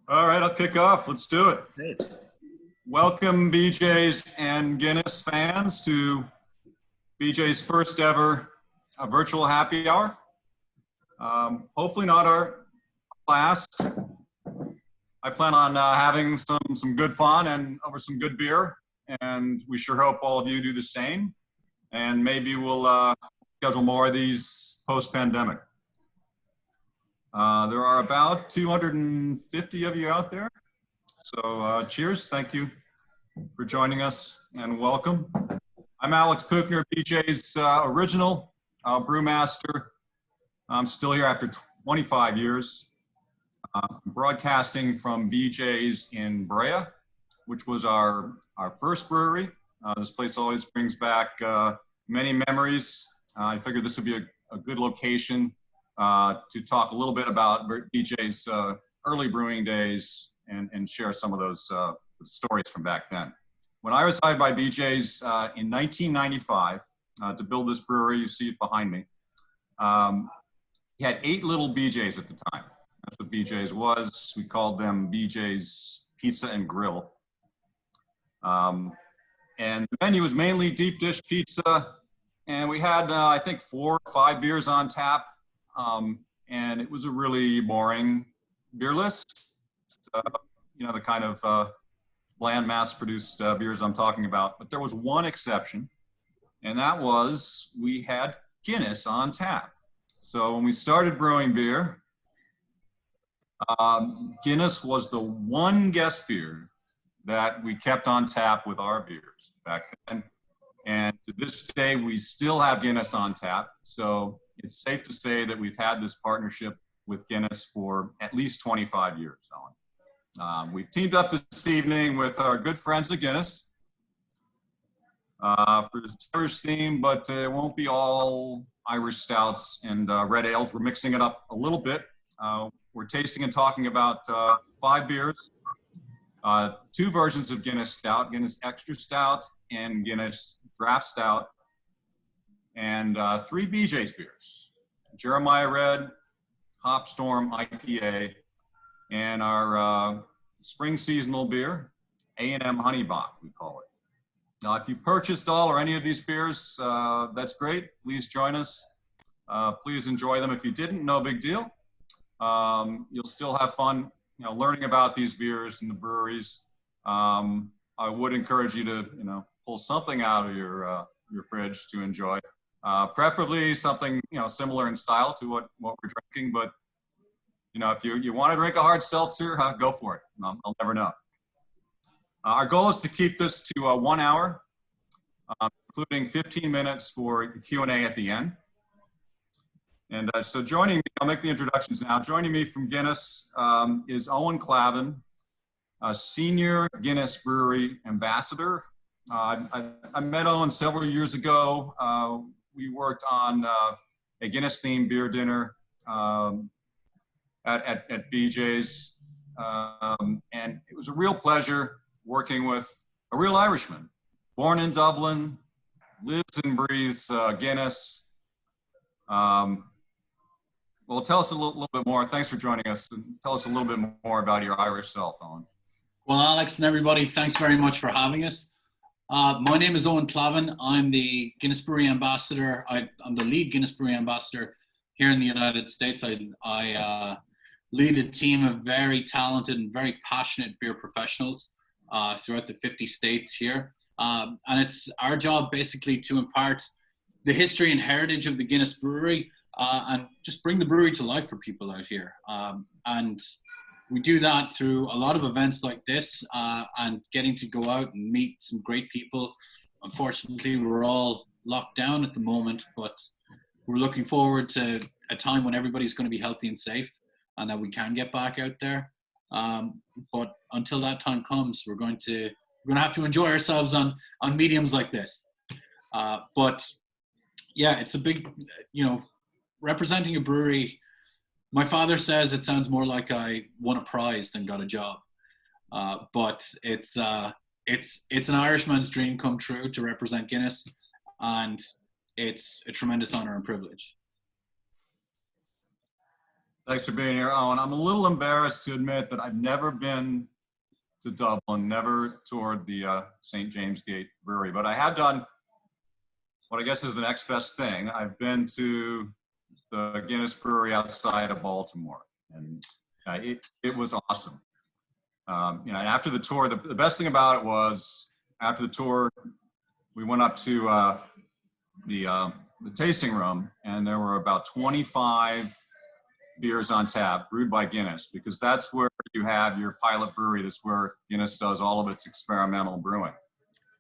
All right, I'll kick off. Let's do it. Great. Welcome, BJ's and Guinness fans, to BJ's first ever virtual happy hour. Hopefully not our last. I plan on having some good fun and over some good beer, and we sure hope all of you do the same. And maybe we'll schedule more of these post-pandemic. There are about 250 of you out there. So cheers, thank you for joining us and welcome. I'm Alex Puchner, BJ's original brewmaster. I'm still here after 25 years. Broadcasting from BJ's in Brea, which was our first brewery. This place always brings back many memories. I figured this would be a good location to talk a little bit about BJ's early brewing days and share some of those stories from back then. When I was hired by BJ's in 1995 to build this brewery, you see it behind me, he had 8 little BJ's at the time. That's what BJ's was. We called them BJ's Pizza and Grill. And the menu was mainly deep dish pizza. And we had, I think, 4 or 5 beers on tap. And it was a really boring beer list. You know, the kind of bland mass-produced beers I'm talking about. But there was one exception, and that was we had Guinness on tap. So when we started brewing beer, Guinness was the one guest beer that we kept on tap with our beers back then. And to this day, we still have Guinness on tap. So it's safe to say that we've had this partnership with Guinness for at least 25 years, Owen. We've teamed up this evening with our good friends at Guinness for the Irish theme, but it won't be all Irish stouts and red ales. We're mixing it up a little bit. We're tasting and talking about 5 beers, 2 versions of Guinness Stout, Guinness Extra Stout and Guinness Draught Stout, and 3 BJ's beers, Jeremiah Red, Hopstorm IPA, and our spring seasonal beer, A&M Honey Bock, we call it. Now, if you purchased all or any of these beers, that's great. Please join us. Please enjoy them. If you didn't, no big deal. You'll still have fun, you know, learning about these beers and the breweries. I would encourage you to, you know, pull something out of your fridge to enjoy. Preferably something, you know, similar in style to what we're drinking. But, you know, if you want to drink a hard seltzer, go for it. I'll never know. Our goal is to keep this to 1 hour, including 15 minutes for Q&A at the end. And so joining me, I'll make the introductions now. Joining me from Guinness is Owen Clavin, a Senior Guinness Brewery Ambassador. I met Owen several years ago. We worked on a Guinness-themed beer dinner at BJ's. And it was a real pleasure working with a real Irishman, born in Dublin, lives and breathes Guinness. Well, tell us a little bit more. Thanks for joining us. And tell us a little bit more about your Irish self, Owen. Well, Alex and everybody, thanks very much for having us. My name is Owen Clavin. I'm the Guinness Brewery Ambassador. I'm the lead Guinness Brewery Ambassador here in the United States. I lead a team of very talented and very passionate beer professionals throughout the 50 states here. And it's our job basically to impart the history and heritage of the Guinness Brewery and just bring the brewery to life for people out here. And we do that through a lot of events like this and getting to go out and meet some great people. Unfortunately, we're all locked down at the moment, but we're looking forward to a time when everybody's going to be healthy and safe and that we can get back out there. But until that time comes, we're going to have to enjoy ourselves on mediums like this. But yeah, it's a big, you know, representing a brewery. My father says it sounds more like I won a prize than got a job. But it's an Irishman's dream come true to represent Guinness, and it's a tremendous honor and privilege. Thanks for being here, Owen. I'm a little embarrassed to admit that I've never been to Dublin, never toured the St. James Gate Brewery, but I have done what I guess is the next best thing. I've been to the Guinness Brewery outside of Baltimore, and it was awesome. You know, and after the tour, the best thing about it was after the tour, we went up to the tasting room, and there were about 25 beers on tap brewed by Guinness, because that's where you have your pilot brewery. That's where Guinness does all of its experimental brewing,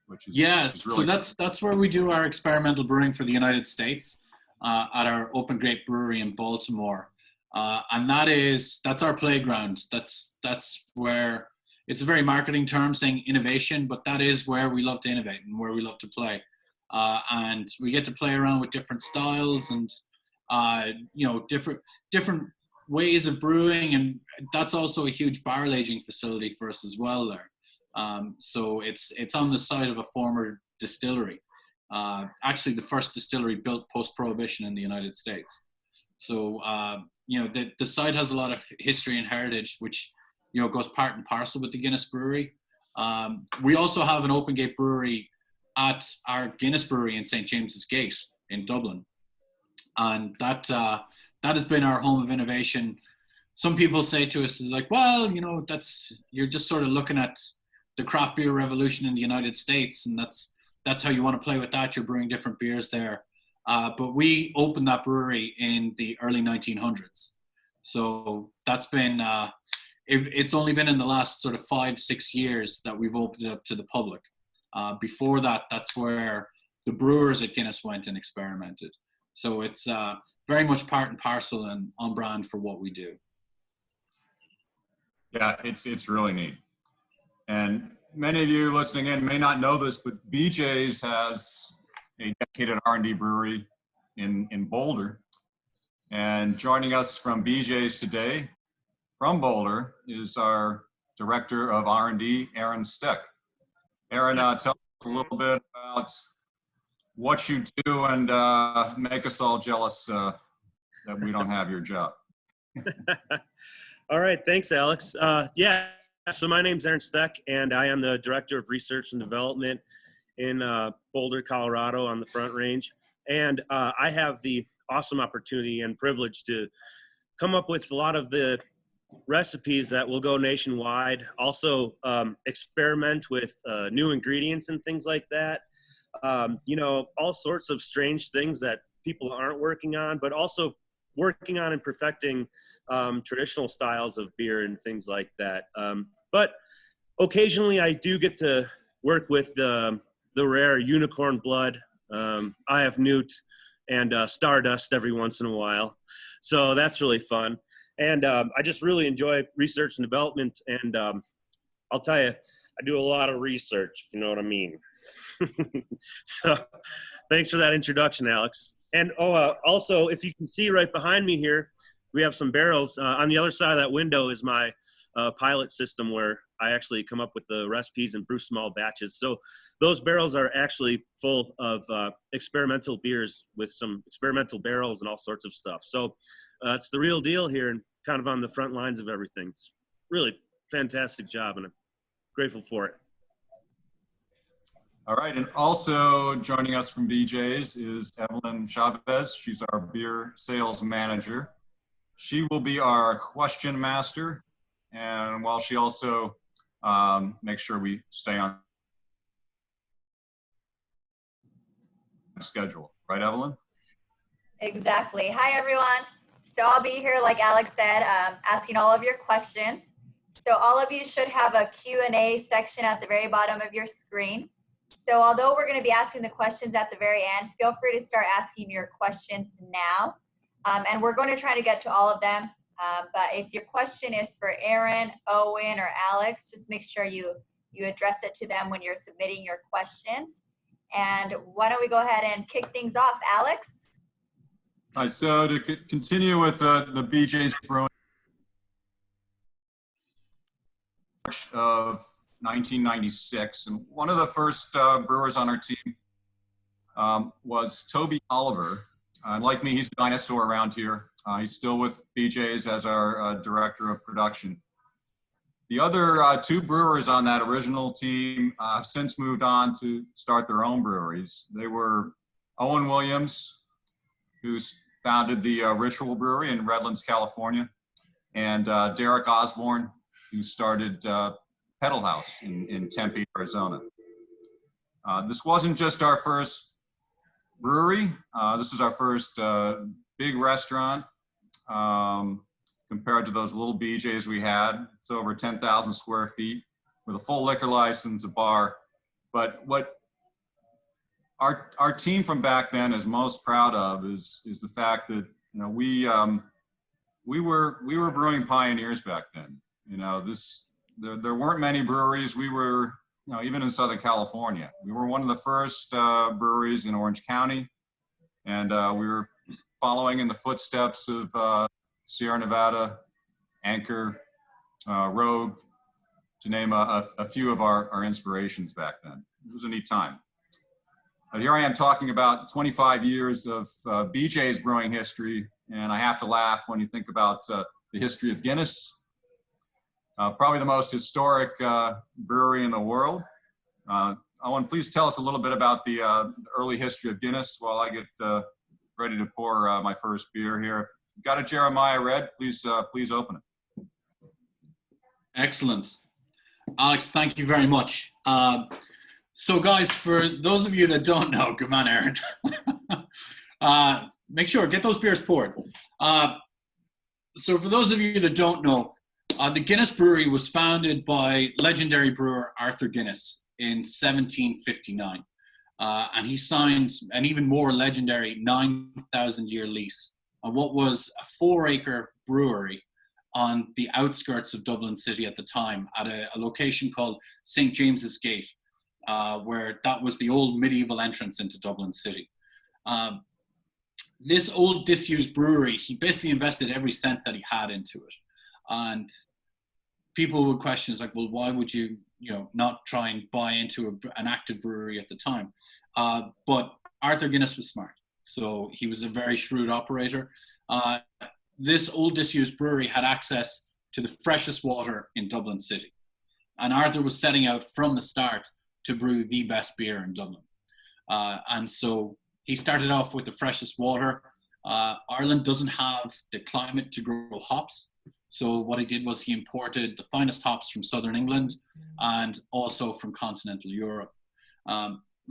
which is really so that's where we do our experimental brewing for the United States at our Open Grape Brewery in Baltimore, and that's our playground. That's where, it's a very marketing term saying innovation, but that is where we love to innovate and where we love to play, and we get to play around with different styles and you know, different ways of brewing, and that's also a huge barrel aging facility for us as well there. So it's on the site of a former distillery, actually the first distillery built post-prohibition in the United States. So you know, the site has a lot of history and heritage, which, you know, goes part and parcel with the Guinness Brewery. We also have an open gate brewery at our Guinness Brewery in St. James's Gate in Dublin, and that has been our home of innovation. Some people say to us, is like, well, you know, you're just sort of looking at the craft beer revolution in the United States, and that's how you want to play with that. You're brewing different beers there. But we opened that brewery in the early 1900s. So that's been, it's only been in the last sort of 5-6 years that we've opened it up to the public. Before that, that's where the brewers at Guinness went and experimented. So it's very much part and parcel and on brand for what we do. Yeah, it's really neat. And many of you listening in may not know this, but BJ's has a dedicated R&D brewery in Boulder. And joining us from BJ's today, from Boulder, is our Director of R&D, Aaron Stueck. Aaron, tell us a little bit about what you do and make us all jealous that we don't have your job. All right, thanks, Alex. Yeah, so my name's Aaron Stueck, and I am the Director of Research and Development in Boulder, Colorado on the Front Range. And I have the awesome opportunity and privilege to come up with a lot of the recipes that will go nationwide, also experiment with new ingredients and things like that. You know, all sorts of strange things that people aren't working on, but also working on and perfecting traditional styles of beer and things like that. But occasionally I do get to work with the rare unicorn blood. I have Newt and Stardust every once in a while. So that's really fun. And I just really enjoy research and development. And I'll tell you, I do a lot of research, if you know what I mean. So thanks for that introduction, Alex. And also, if you can see right behind me here, we have some barrels. On the other side of that window is my pilot system where I actually come up with the recipes and brew small batches. So those barrels are actually full of experimental beers with some experimental barrels and all sorts of stuff. So it's the real deal here and kind of on the front lines of everything. It's really fantastic job, and I'm grateful for it. All right, and also joining us from BJ's is Evelyn Chavez. She's our beer sales manager. She will be our question master, and while she also makes sure we stay on schedule. Right, Evelyn? Exactly. Hi, everyone. So I'll be here, like Alex said, asking all of your questions. So all of you should have a Q&A section at the very bottom of your screen. So although we're going to be asking the questions at the very end, feel free to start asking your questions now. And we're going to try to get to all of them. But if your question is for Aaron, Owen, or Alex, just make sure you address it to them when you're submitting your questions. And why don't we go ahead and kick things off, Alex? All right, so to continue with the BJ's Brewing of 1996, and one of the first brewers on our team was Toby Oliver. Like me, he's a dinosaur around here. He's still with BJ's as our Director of Production. The other two brewers on that original team have since moved on to start their own breweries. They were Owen Williams, who founded the Ritual Brewery in Redlands, California, and Derek Osborne, who started Pedal House in Tempe, Arizona. This wasn't just our first brewery. This is our first big restaurant. Compared to those little BJ's we had. It's over 10,000 square feet with a full liquor license, a bar. But what our team from back then is most proud of is the fact that, you know, we were brewing pioneers back then. You know, there weren't many breweries. We were, you know, even in Southern California, we were one of the first breweries in Orange County, and we were following in the footsteps of Sierra Nevada, Anchor, Rogue, to name a few of our inspirations back then. It was a neat time. But here I am talking about 25 years of BJ's brewing history, and I have to laugh when you think about the history of Guinness. Probably the most historic brewery in the world. Owen, please tell us a little bit about the early history of Guinness while I get ready to pour my first beer here. If you've got a Jeremiah Red, please open it. Excellent. Alex, thank you very much. So guys, for those of you that don't know, come on, Aaron. Make sure, get those beers poured. So for those of you that don't know, the Guinness Brewery was founded by legendary brewer Arthur Guinness in 1759. And he signed an even more legendary 9,000-year lease on what was a 4-acre brewery on the outskirts of Dublin City at the time at a location called St. James's Gate, where that was the old medieval entrance into Dublin City. This old disused brewery, he basically invested every cent that he had into it. And people would question, like, well, why would you not try and buy into an active brewery at the time? But Arthur Guinness was smart. So he was a very shrewd operator. This old disused brewery had access to the freshest water in Dublin City. And Arthur was setting out from the start to brew the best beer in Dublin. And so he started off with the freshest water. Ireland doesn't have the climate to grow hops. So what he did was he imported the finest hops from southern England and also from continental Europe.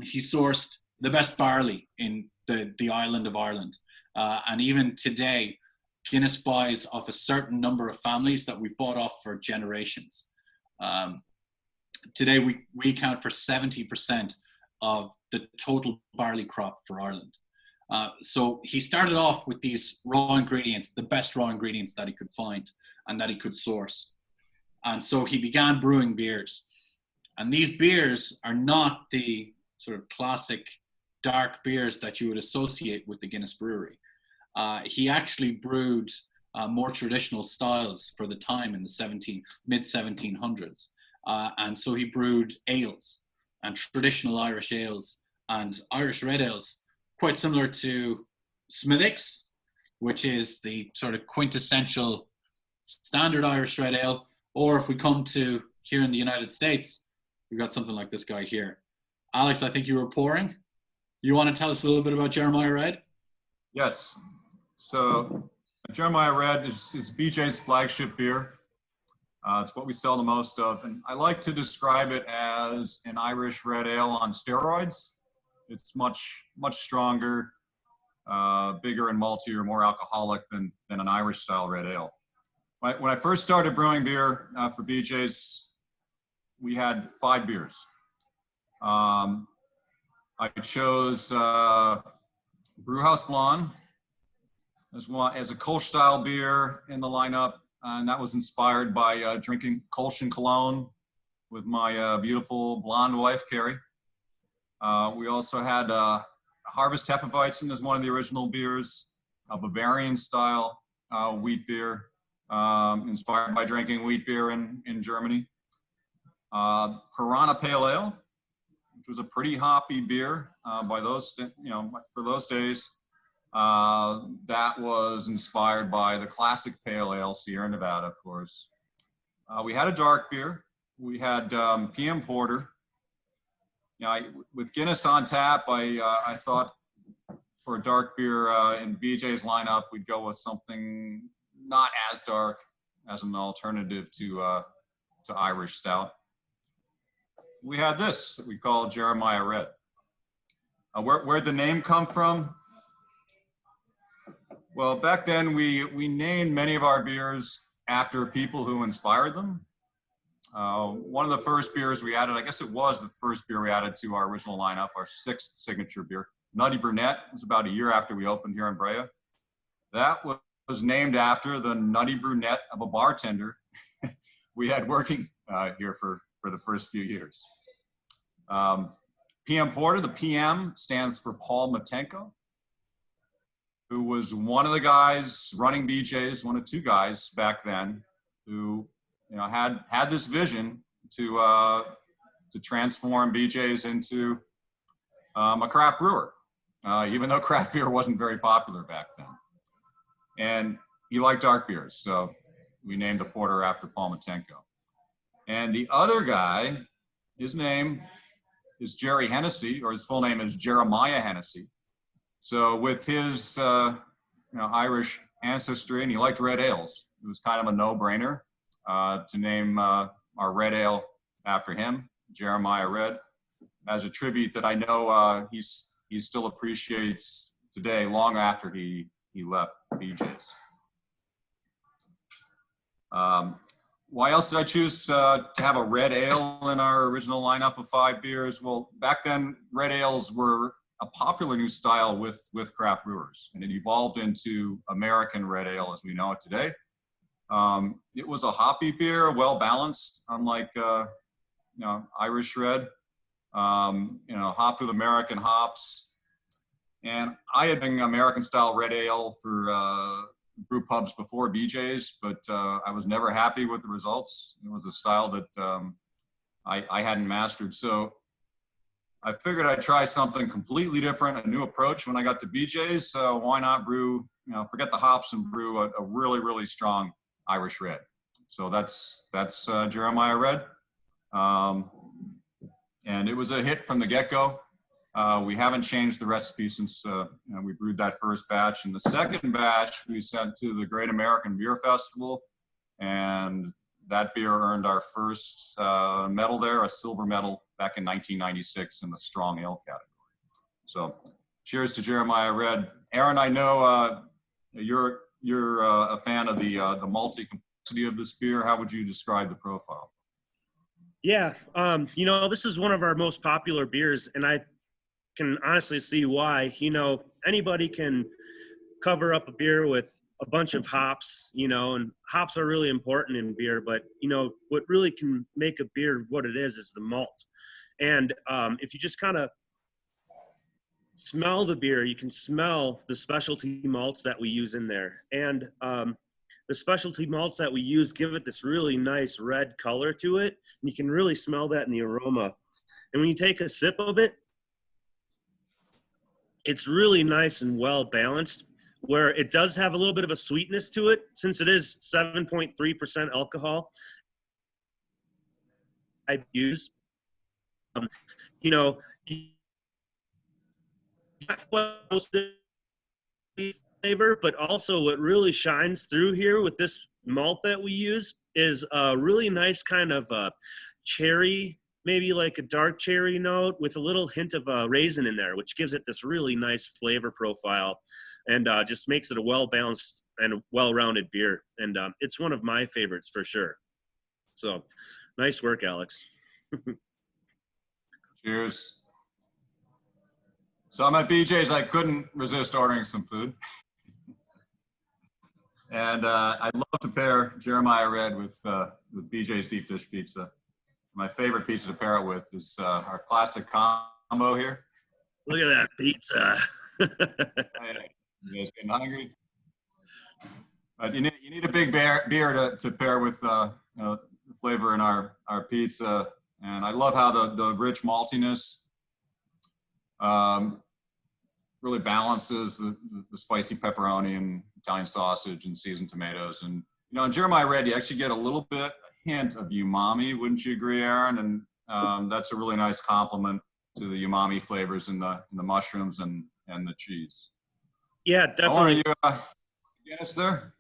He sourced the best barley in the island of Ireland. And even today, Guinness buys off a certain number of families that we've bought off for generations. Today, we account for 70% of the total barley crop for Ireland. So he started off with these raw ingredients, the best raw ingredients that he could find and that he could source. And so he began brewing beers. And these beers are not the sort of classic dark beers that you would associate with the Guinness Brewery. He actually brewed more traditional styles for the time in the mid-1700s. And so he brewed ales and traditional Irish ales and Irish red ales, quite similar to Smithwick's, which is the sort of quintessential standard Irish red ale. Or if we come to here in the United States, we've got something like this guy here. Alex, I think you were pouring. You want to tell us a little bit about Jeremiah Red? Yes. So Jeremiah Red is BJ's flagship beer. It's what we sell the most of. And I like to describe it as an Irish red ale on steroids. It's much stronger, bigger and maltier, more alcoholic than an Irish style red ale. When I first started brewing beer for BJ's, we had 5 beers. I chose Brewhouse Blonde as a Kolsch style beer in the lineup, and that was inspired by drinking Kolsch and Cologne with my beautiful blonde wife, Carrie. We also had Harvest Hefeweizen as one of the original beers, a Bavarian style wheat beer, inspired by drinking wheat beer in Germany. Piranha Pale Ale, which was a pretty hoppy beer for those days. That was inspired by the classic pale ale, Sierra Nevada, of course. We had a dark beer. We had PM Porter. You know, with Guinness on tap, I thought for a dark beer in BJ's lineup, we'd go with something not as dark as an alternative to Irish Stout. We had this that we call Jeremiah Red. Where'd the name come from? Well, back then we named many of our beers after people who inspired them. One of the first beers we added, I guess it was the first beer we added to our original lineup, our 6th signature beer, Nutty Burnett. It was about a year after we opened here in Brea. That was named after the nutty brunette of a bartender we had working here for the first few years. PM Porter, the PM stands for Paul Matenko, who was one of the guys running BJ's, one of 2 guys back then, who had this vision to transform BJ's into a craft brewer, even though craft beer wasn't very popular back then. And he liked dark beers, so we named the porter after Paul Matenko. And the other guy, his name is Jerry Hennessy, or his full name is Jeremiah Hennessy. So with his Irish ancestry, and he liked red ales, it was kind of a no-brainer to name our red ale after him, Jeremiah Red, as a tribute that I know he still appreciates today, long after he left BJ's. Why else did I choose to have a red ale in our original lineup of 5 beers? Well, back then, red ales were a popular new style with craft brewers, and it evolved into American red ale as we know it today. It was a hoppy beer, well balanced, unlike Irish red. Hopped with American hops. And I had been American style red ale for brew pubs before BJ's, but I was never happy with the results. It was a style that I hadn't mastered. So I figured I'd try something completely different, a new approach when I got to BJ's. So why not brew, forget the hops and brew a really, really strong Irish red. So that's Jeremiah Red. And it was a hit from the get-go. We haven't changed the recipe since we brewed that first batch. And the second batch we sent to the Great American Beer Festival, and that beer earned our first medal there, a silver medal, back in 1996 in the strong ale category. So cheers to Jeremiah Red. Aaron, I know you're a fan of the malty complexity of this beer. How would you describe the profile? Yeah, this is one of our most popular beers, and I can honestly see why. Anybody can cover up a beer with a bunch of hops, and hops are really important in beer, but what really can make a beer what it is the malt. And if you just kind of smell the beer, you can smell the specialty malts that we use in there. And the specialty malts that we use give it this really nice red color to it. And you can really smell that in the aroma. And when you take a sip of it, it's really nice and well balanced, where it does have a little bit of a sweetness to it, since it is 7.3% alcohol. I use, flavor, but also what really shines through here with this malt that we use is a really nice kind of cherry, maybe like a dark cherry note with a little hint of raisin in there, which gives it this really nice flavor profile and just makes it a well-balanced and well-rounded beer. And it's one of my favorites for sure. So nice work, Alex. Cheers. So I'm at BJ's. I couldn't resist ordering some food. And I'd love to pair Jeremiah Red with BJ's deep dish pizza. My favorite pizza to pair it with is our classic combo here. Look at that pizza. You guys getting hungry? But you need a big beer to pair with the flavor in our pizza. And I love how the rich maltiness really balances the spicy pepperoni and Italian sausage and seasoned tomatoes. And, in Jeremiah Red, you actually get a little bit, hint of umami, wouldn't you agree, Aaron? And that's a really nice compliment to the umami flavors in the mushrooms and the cheese. Yeah, definitely. Are you, Guinness there?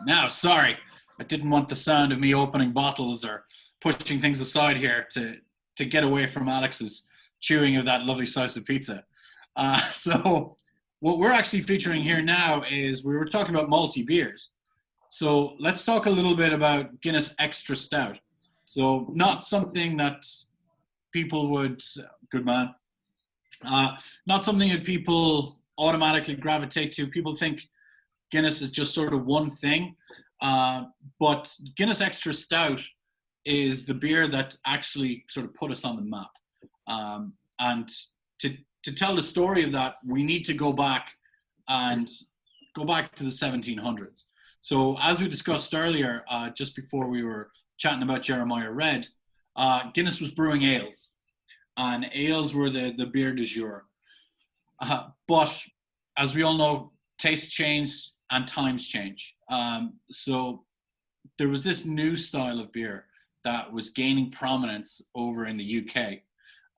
Now, sorry, I didn't want the sound of me opening bottles or pushing things aside here to get away from Alex's chewing of that lovely slice of pizza. So what we're actually featuring here now is, we were talking about malty beers. So let's talk a little bit about Guinness Extra Stout. So not something that people would, good man, not something that people automatically gravitate to. People think Guinness is just sort of one thing, but Guinness Extra Stout is the beer that actually sort of put us on the map. And to tell the story of that, we need to go back to the 1700s. So as we discussed earlier, just before we were chatting about Jeremiah Red, Guinness was brewing ales, and ales were the beer du jour. But as we all know, tastes change and times change. So there was this new style of beer that was gaining prominence over in the UK,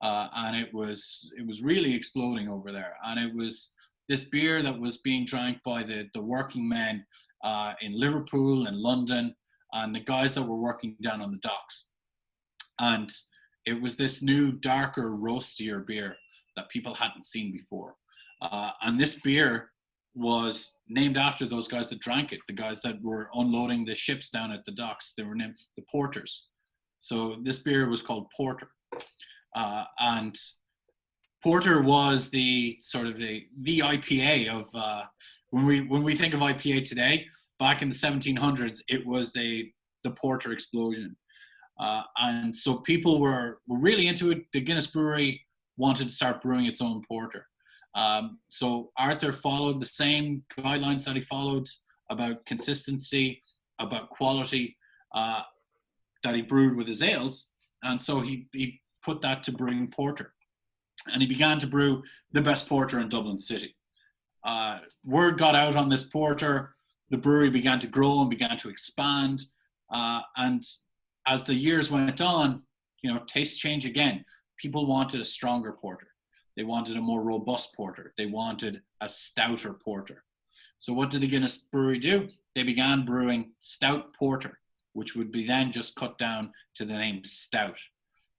and it was really exploding over there. And it was this beer that was being drank by the working men in Liverpool and London, and the guys that were working down on the docks. And it was this new, darker, roastier beer that people hadn't seen before. And this beer was named after those guys that drank it, the guys that were unloading the ships down at the docks. They were named the porters. So this beer was called Porter. And Porter was the sort of the IPA of, when we think of IPA today, back in the 1700s, it was the Porter explosion. And so people were really into it. The Guinness Brewery wanted to start brewing its own porter. So Arthur followed the same guidelines that he followed about consistency, about quality, that he brewed with his ales. And so he put that to brewing porter. And he began to brew the best porter in Dublin City. Word got out on this porter. The brewery began to grow and began to expand. And as the years went on, tastes change again. People wanted a stronger porter. They wanted a more robust porter. They wanted a stouter porter. So what did the Guinness Brewery do? They began brewing stout porter, which would be then just cut down to the name stout.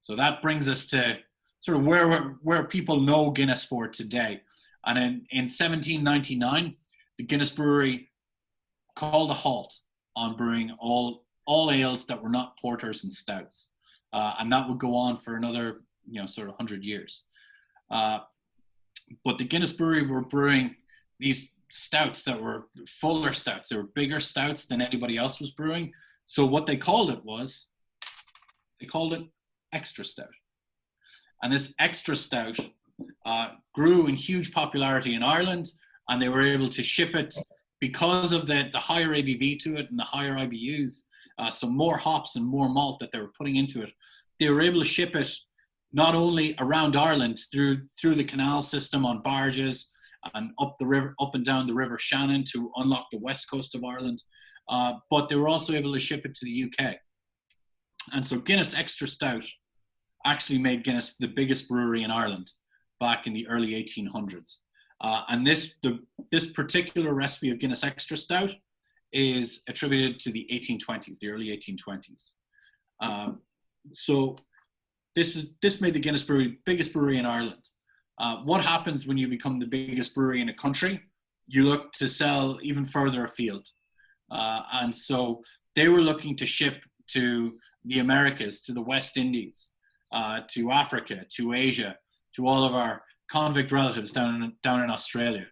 So that brings us to sort of where people know Guinness for today. And in 1799, the Guinness Brewery called a halt on brewing all ales that were not porters and stouts. And that would go on for another, sort of 100 years. But the Guinness Brewery were brewing these stouts that were fuller stouts. They were bigger stouts than anybody else was brewing. So what they called it Extra Stout. And this Extra Stout grew in huge popularity in Ireland, and they were able to ship it because of the higher ABV to it and the higher IBUs, so more hops and more malt that they were putting into it. They were able to ship it not only around Ireland through the canal system on barges and up and down the River Shannon to unlock the west coast of Ireland, but they were also able to ship it to the UK. And so Guinness Extra Stout actually made Guinness the biggest brewery in Ireland back in the early 1800s. And this particular recipe of Guinness Extra Stout is attributed to the 1820s, the early 1820s. So this made the Guinness Brewery biggest brewery in Ireland. What happens when you become the biggest brewery in a country? You look to sell even further afield. And so they were looking to ship to the Americas, to the West Indies, to Africa, to Asia, to all of our convict relatives down in Australia.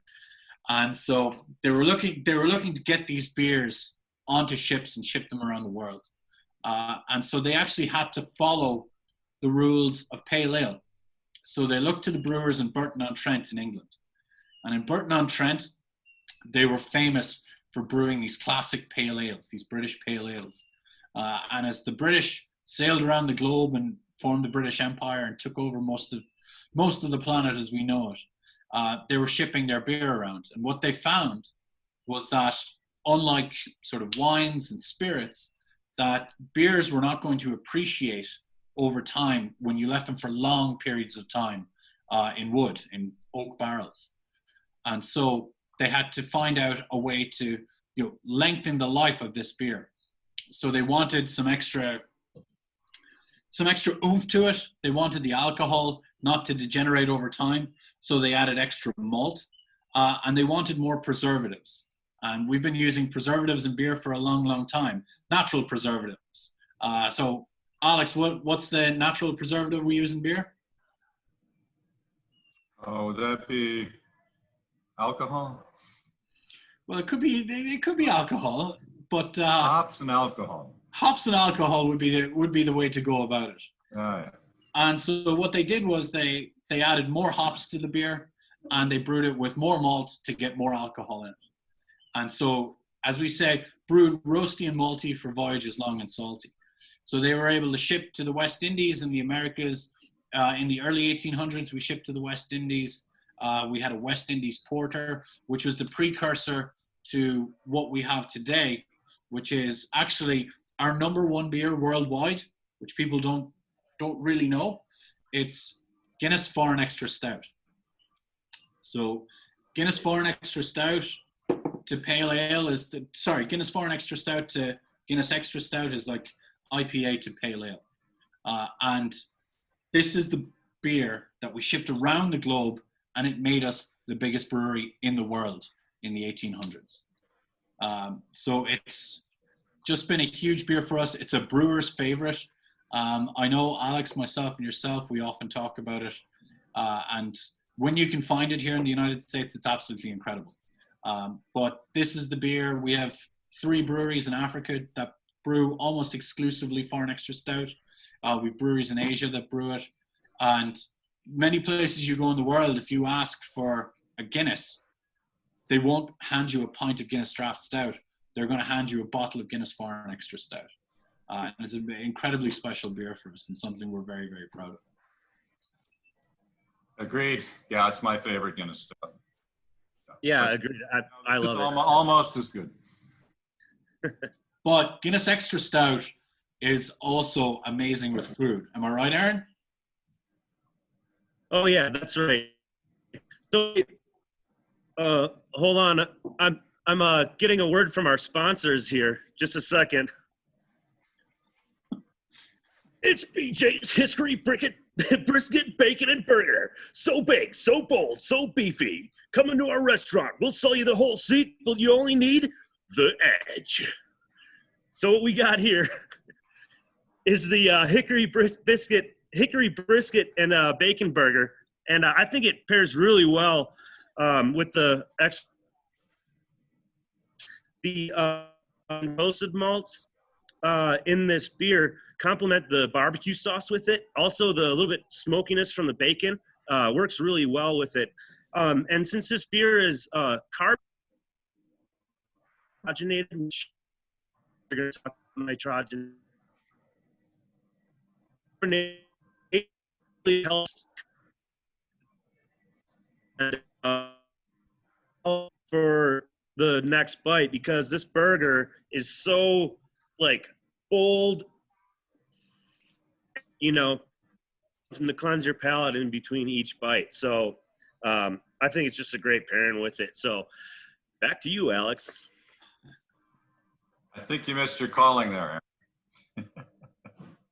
And so they were looking to get these beers onto ships and ship them around the world. And so they actually had to follow the rules of pale ale. So they looked to the brewers in Burton-on-Trent in England. And in Burton-on-Trent, they were famous for brewing these classic pale ales, these British pale ales. And as the British sailed around the globe and formed the British Empire and took over most of the planet as we know it, they were shipping their beer around. And what they found was that, unlike sort of wines and spirits, that beers were not going to appreciate over time when you left them for long periods of time in wood, in oak barrels. And so they had to find out a way to, lengthen the life of this beer. So they wanted some extra oomph to it. They wanted the alcohol not to degenerate over time. So they added extra malt, and they wanted more preservatives. And we've been using preservatives in beer for a long, long time, natural preservatives. So Alex, what's the natural preservative we use in beer? Oh, would that be alcohol? Well, it could be alcohol, but Hops and alcohol. Hops and alcohol would be the way to go about it. Oh, yeah. And so what they did was they added more hops to the beer, and they brewed it with more malt to get more alcohol in it. And so, as we say, brewed roasty and malty for voyages long and salty. So they were able to ship to the West Indies and the Americas. In the early 1800s, we shipped to the West Indies. We had a West Indies porter, which was the precursor to what we have today, which is actually our #1 beer worldwide, which people don't really know. It's Guinness Foreign Extra Stout. So Guinness Foreign Extra Stout to pale ale Guinness Foreign Extra Stout to Guinness Extra Stout is like IPA to pale ale. And this is the beer that we shipped around the globe, and it made us the biggest brewery in the world in the 1800s. So it's just been a huge beer for us. It's a brewer's favorite. I know Alex, myself, and yourself, we often talk about it. And when you can find it here in the United States, it's absolutely incredible. But this is the beer. We have 3 breweries in Africa that brew almost exclusively Foreign Extra Stout. We have breweries in Asia that brew it. And many places you go in the world, if you ask for a Guinness, they won't hand you a pint of Guinness Draught Stout. They're going to hand you a bottle of Guinness Foreign Extra Stout. And it's an incredibly special beer for us and something we're very, very proud of. Agreed. Yeah, it's my favorite Guinness Stout. Yeah, agreed. I love it. Almost as good. But Guinness Extra Stout is also amazing with food. Am I right, Aaron? Oh yeah, that's right. So, hold on. I'm getting a word from our sponsors here. Just a second. It's BJ's Hickory Brisket, Bacon, and Burger. So big, so bold, so beefy. Come into our restaurant. We'll sell you the whole seat, but you only need the edge. So what we got here is the Hickory Brisket and Bacon Burger. And I think it pairs really well with the roasted malts in this beer. Complement the barbecue sauce with it. Also, the little bit smokiness from the bacon works really well with it. And since this beer is carbonated, we're going to talk about nitrogen. It really helps for the next bite, because this burger is so bold, to cleanse your palate in between each bite. So I think it's just a great pairing with it. So back to you, Alex. I think you missed your calling there.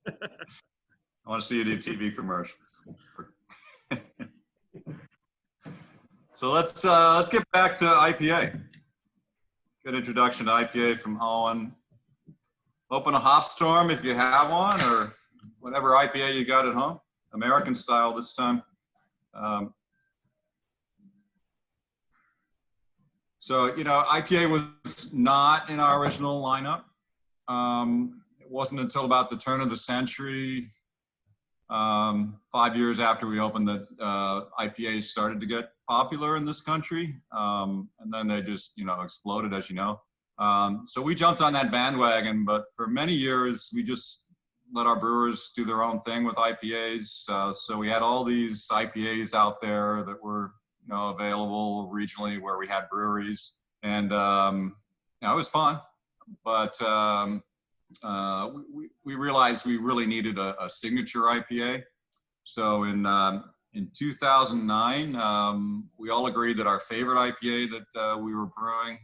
I want to see you do TV commercials. So let's get back to IPA. Good introduction to IPA from Owen. Open a hop storm if you have one, or whatever IPA you got at home. American style this time. So, IPA was not in our original lineup. It wasn't until about the turn of the century, 5 years after we opened, that IPAs started to get popular in this country. And then they just, exploded, as you know. So we jumped on that bandwagon, but for many years, we just let our brewers do their own thing with IPAs. So we had all these IPAs out there that were, available regionally where we had breweries. And, it was fun, but we realized we really needed a signature IPA. So in 2009, we all agreed that our favorite IPA that we were brewing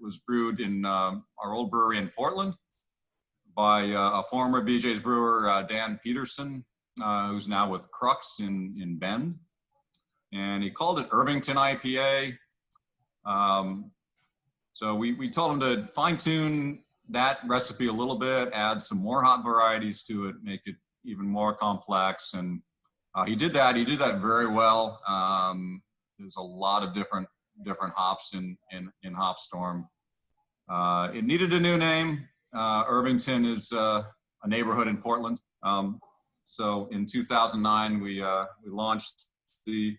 was brewed in our old brewery in Portland by a former BJ's brewer, Dan Peterson, who's now with Crux in Bend. And he called it Irvington IPA. So we told him to fine tune that recipe a little bit, add some more hop varieties to it, make it even more complex. And he did that. He did that very well. There's a lot of different hops in Hopstorm. It needed a new name. Irvington is a neighborhood in Portland. So in 2009, we launched the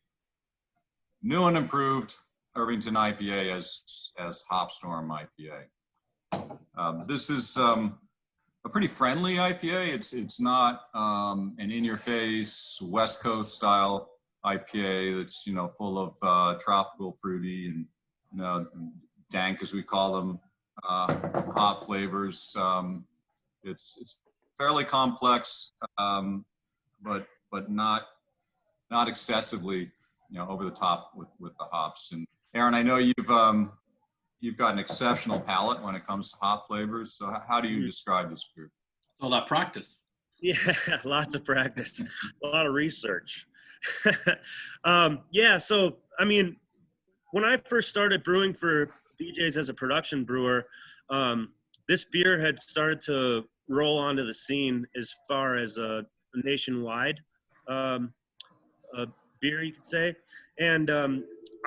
new and improved Irvington IPA as Hopstorm IPA. This is a pretty friendly IPA. It's not an in-your-face West Coast style IPA that's full of tropical, fruity, and dank, as we call them, hop flavors. It's fairly complex, but not excessively over the top with the hops. And Aaron, I know you've got an exceptional palate when it comes to hop flavors. So how do you describe this beer? All that practice. Yeah, lots of practice, a lot of research. Yeah, so I mean, when I first started brewing for BJ's as a production brewer, this beer had started to roll onto the scene as far as a nationwide beer, you could say. And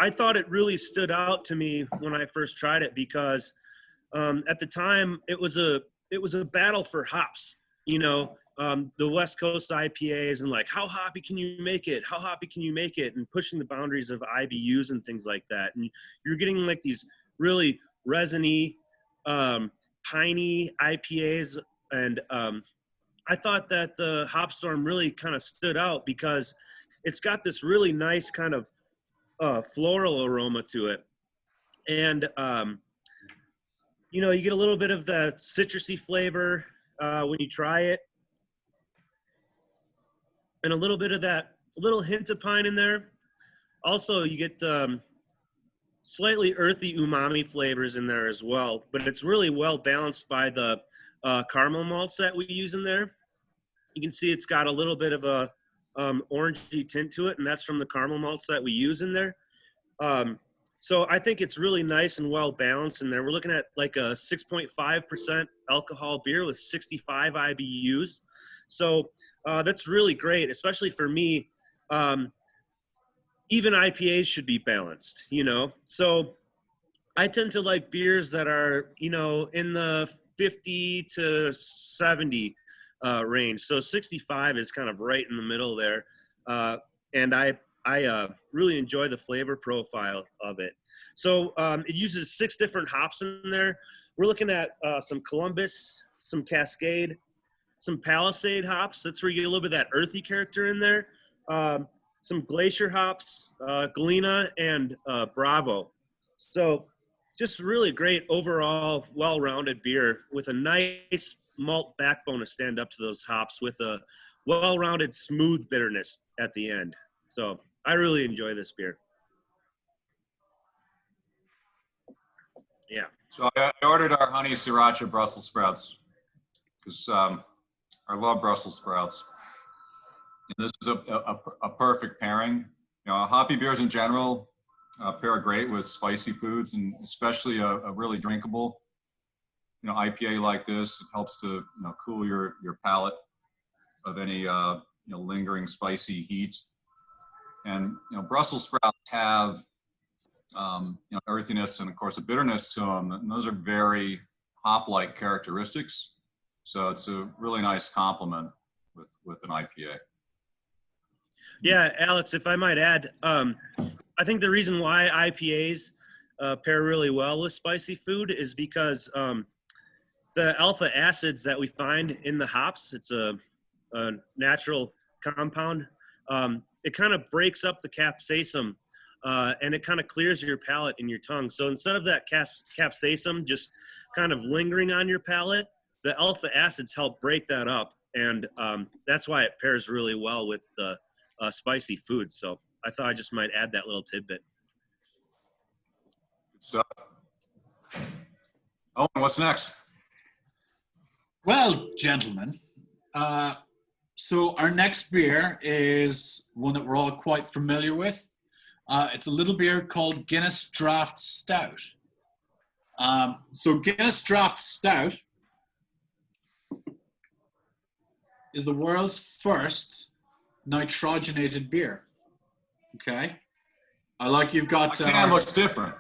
I thought it really stood out to me when I first tried it because at the time it was a battle for hops, the West Coast IPAs and like, how hoppy can you make it? How hoppy can you make it? And pushing the boundaries of IBUs and things like that. And you're getting like these really resiny, piney IPAs. And I thought that the Hopstorm really kind of stood out because it's got this really nice kind of floral aroma to it. And, you get a little bit of the citrusy flavor when you try it. And a little bit of that little hint of pine in there. Also, you get slightly earthy umami flavors in there as well. But it's really well balanced by the caramel malts that we use in there. You can see it's got a little bit of a orangey tint to it, and that's from the caramel malts that we use in there. So I think it's really nice and well balanced in there. We're looking at like a 6.5% alcohol beer with 65 IBUs. So that's really great, especially for me. Even IPAs should be balanced, So I tend to like beers that are, in the 50 to 70 range. So 65 is kind of right in the middle there. And I really enjoy the flavor profile of it. So it uses 6 different hops in there. We're looking at some Columbus, some Cascade, some Palisade hops. That's where you get a little bit of that earthy character in there. Some Glacier hops, Galena, and Bravo. So just really great overall well-rounded beer with a nice malt backbone to stand up to those hops with a well-rounded smooth bitterness at the end. So I really enjoy this beer. Yeah. So I ordered our honey Sriracha Brussels sprouts because I love Brussels sprouts. And this is a perfect pairing. Hoppy beers in general pair great with spicy foods, and especially a really drinkable, IPA like this. It helps to cool your palate of any lingering spicy heat. And Brussels sprouts have earthiness and of course a bitterness to them, and those are very hop-like characteristics. So it's a really nice complement with an IPA. Yeah, Alex, if I might add, I think the reason why IPAs pair really well with spicy food is because the alpha acids that we find in the hops, it's a natural compound. It kind of breaks up the capsaicin and it kind of clears your palate and your tongue. So instead of that capsaicin just kind of lingering on your palate, the alpha acids help break that up. And that's why it pairs really well with spicy food. So I thought I just might add that little tidbit. Good stuff. Owen, what's next? Well, gentlemen, so our next beer is one that we're all quite familiar with. It's a little beer called Guinness Draught Stout. So Guinness Draught Stout is the world's first nitrogenated beer. Okay? I like you've got... My can looks different.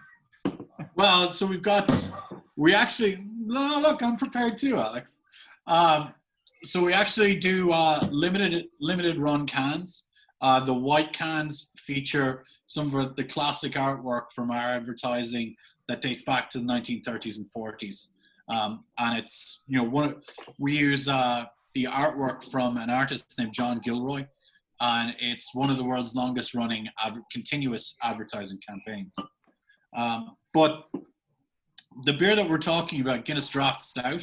Well, so we actually, look, I'm prepared too, Alex. So we actually do limited run cans. The white cans feature some of the classic artwork from our advertising that dates back to the 1930s and 40s. And it's, we use the artwork from an artist named John Gilroy, and it's one of the world's longest running continuous advertising campaigns. But the beer that we're talking about, Guinness Draught Stout,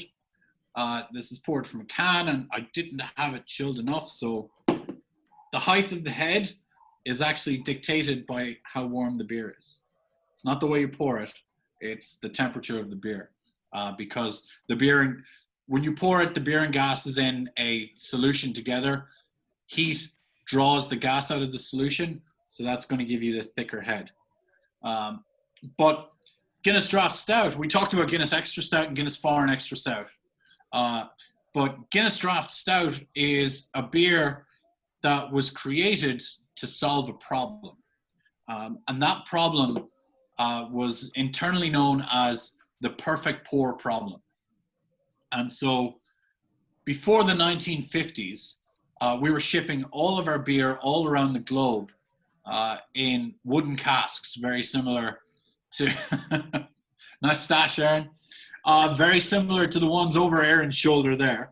this is poured from a can, and I didn't have it chilled enough, so the height of the head is actually dictated by how warm the beer is. It's not the way you pour it, it's the temperature of the beer. Because the beer, when you pour it, the beer and gas is in a solution together. Heat draws the gas out of the solution, so that's going to give you the thicker head. But Guinness Draught Stout, we talked about Guinness Extra Stout and Guinness Foreign Extra Stout. But Guinness Draught Stout is a beer that was created to solve a problem. And that problem was internally known as the perfect pour problem. And so before the 1950s, we were shipping all of our beer all around the globe in wooden casks, very similar to, nice stash, Aaron. Very similar to the ones over Aaron's shoulder there,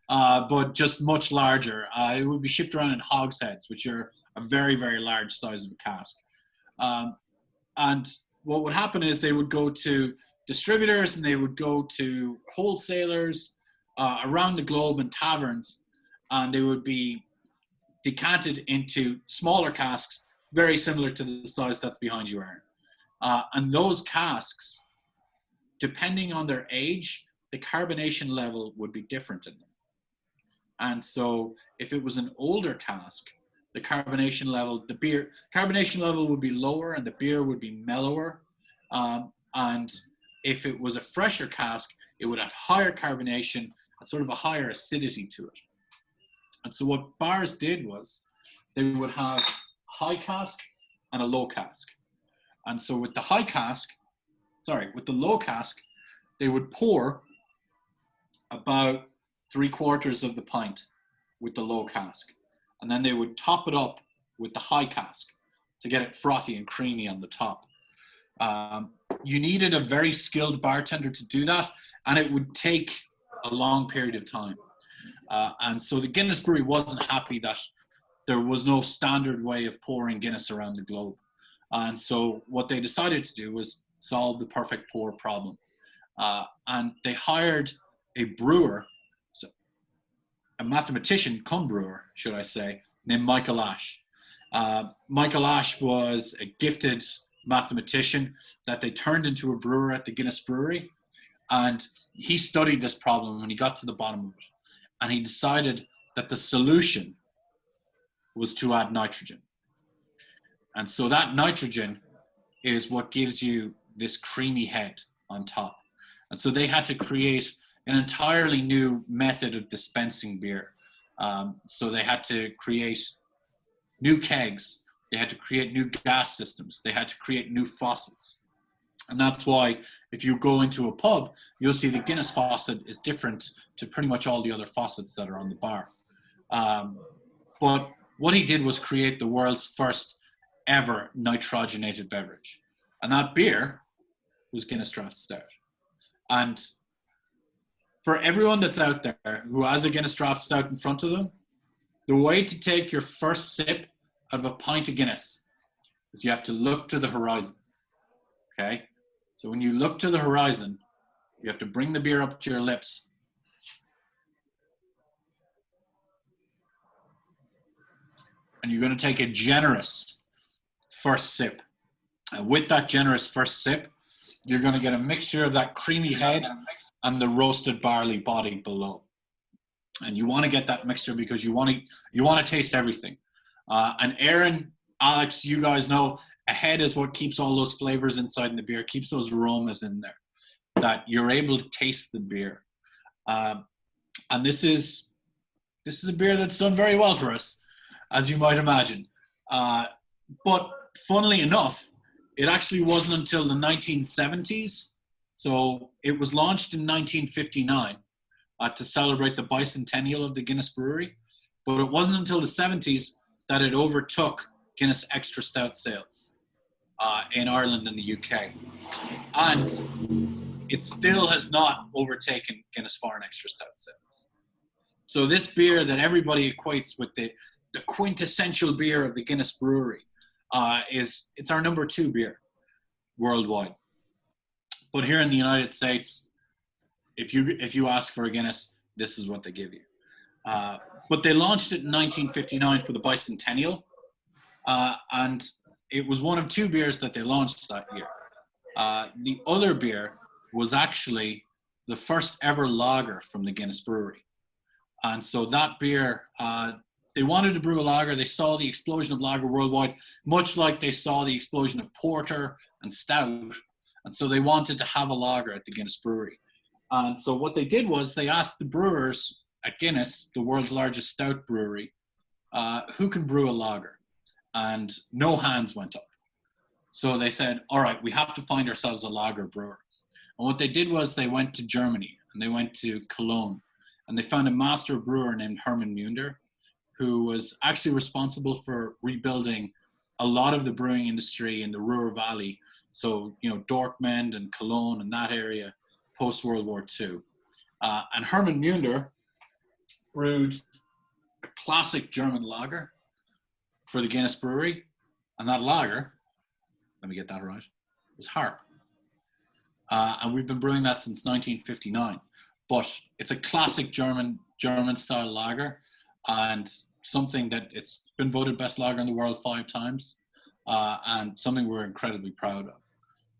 but just much larger. It would be shipped around in hogsheads, which are a very, very large size of a cask. And what would happen is they would go to distributors and they would go to wholesalers around the globe and taverns, and they would be decanted into smaller casks, very similar to the size that's behind you, Aaron. And those casks, depending on their age, the carbonation level would be different in them. And so if it was an older cask, the carbonation level, carbonation level would be lower and the beer would be mellower. And if it was a fresher cask, it would have higher carbonation and sort of a higher acidity to it. And so what bars did was they would have a high cask and a low cask. And so with the low cask, they would pour about 3/4 of the pint with the low cask. And then they would top it up with the high cask to get it frothy and creamy on the top. You needed a very skilled bartender to do that, and it would take a long period of time. And so the Guinness Brewery wasn't happy that there was no standard way of pouring Guinness around the globe. And so what they decided to do was solve the perfect pour problem. And they hired a brewer, a mathematician cum brewer, should I say, named Michael Ash. Michael Ash was a gifted mathematician that they turned into a brewer at the Guinness Brewery. And he studied this problem and he got to the bottom of it. And he decided that the solution was to add nitrogen. And so that nitrogen is what gives you this creamy head on top. And so they had to create an entirely new method of dispensing beer. So they had to create new kegs. They had to create new gas systems. They had to create new faucets. And that's why if you go into a pub, you'll see the Guinness faucet is different to pretty much all the other faucets that are on the bar. But what he did was create the world's first ever nitrogenated beverage. And that beer was Guinness Draught Stout. And for everyone that's out there who has a Guinness Draught Stout in front of them, the way to take your first sip of a pint of Guinness is you have to look to the horizon. Okay? So when you look to the horizon, you have to bring the beer up to your lips. And you're going to take a generous first sip. And with that generous first sip, you're going to get a mixture of that creamy head and the roasted barley body below. And you want to get that mixture because you want to taste everything. And Aaron, Alex, you guys know a head is what keeps all those flavors inside in the beer, keeps those aromas in there, that you're able to taste the beer. And this is a beer that's done very well for us, as you might imagine. But funnily enough, it actually wasn't until the 1970s. So it was launched in 1959 to celebrate the bicentennial of the Guinness Brewery. But it wasn't until the 70s that it overtook Guinness Extra Stout sales in Ireland and the UK. And it still has not overtaken Guinness Foreign Extra Stout sales. So this beer that everybody equates with the quintessential beer of the Guinness Brewery it's our number 2 beer worldwide. But here in the United States, if you ask for a Guinness, this is what they give you. But they launched it in 1959 for the bicentennial, and it was one of 2 beers that they launched that year. The other beer was actually the first ever lager from the Guinness Brewery. And so that beer, they wanted to brew a lager. They saw the explosion of lager worldwide, much like they saw the explosion of porter and stout. And so they wanted to have a lager at the Guinness Brewery. And so what they did was they asked the brewers at Guinness, the world's largest stout brewery, who can brew a lager? And no hands went up. So they said, all right, we have to find ourselves a lager brewer. And what they did was they went to Germany and they went to Cologne and they found a master brewer named Hermann Münder, who was actually responsible for rebuilding a lot of the brewing industry in the Ruhr Valley. So, Dortmund and Cologne and that area post-World War II. And Hermann Münder brewed a classic German lager for the Guinness Brewery. And that lager, let me get that right, was Harp. And we've been brewing that since 1959. But it's a classic German style lager, and something that it's been voted best lager in the world 5 times, and something we're incredibly proud of.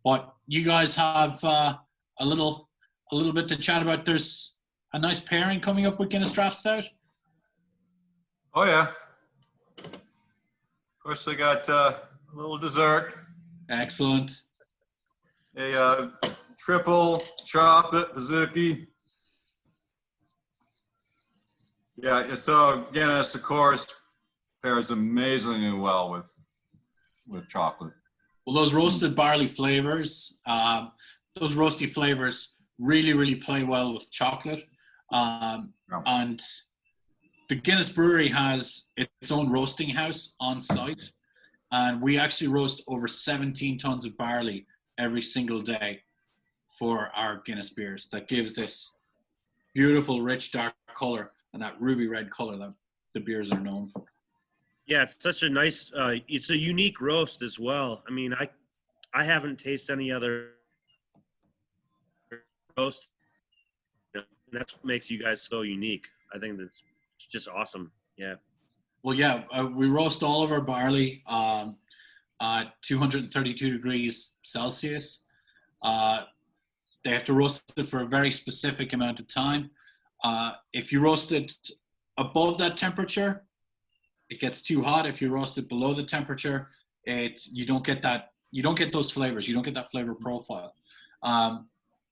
But you guys have a little bit to chat about. There's a nice pairing coming up with Guinness Draught Stout. Oh yeah. Of course, they got a little dessert. Excellent. A triple chocolate Pizookie. Yeah, so Guinness, of course, pairs amazingly well with chocolate. Well, those roasted barley flavors, those roasty flavors really, really play well with chocolate. And the Guinness Brewery has its own roasting house on site. And we actually roast over 17 tons of barley every single day for our Guinness beers. That gives this beautiful, rich, dark color and that ruby red color that the beers are known for. Yeah, it's such a nice, it's a unique roast as well. I mean, I haven't tasted any other roast. And that's what makes you guys so unique. I think that's just awesome. Yeah. Well, yeah, we roast all of our barley at 232 degrees Celsius. They have to roast it for a very specific amount of time. If you roast it above that temperature, it gets too hot. If you roast it below the temperature, you don't get those flavors. You don't get that flavor profile.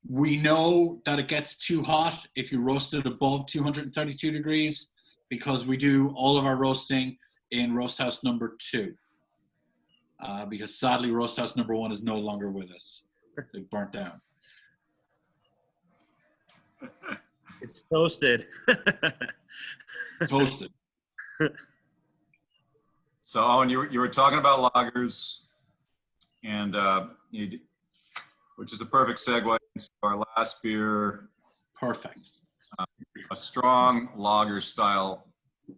We know that it gets too hot if you roast it above 232 degrees because we do all of our roasting in roast house number 2. Because sadly, roast house number 1 is no longer with us. They burnt down. It's toasted. Toasted. So Owen, you were talking about lagers, and which is a perfect segue into our last beer, Perfect. a strong lager style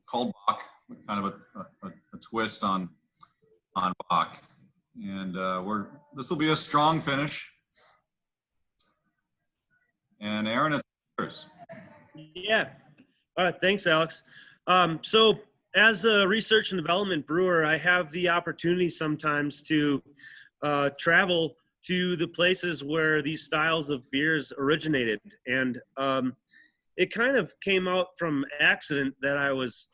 called Bock, kind of a twist on Bock, and this will be a strong finish. And Aaron, it's yours. Yeah. All right. Thanks, Alex. So as a research and development brewer, I have the opportunity sometimes to travel to the places where these styles of beers originated. And it kind of came out from accident that I was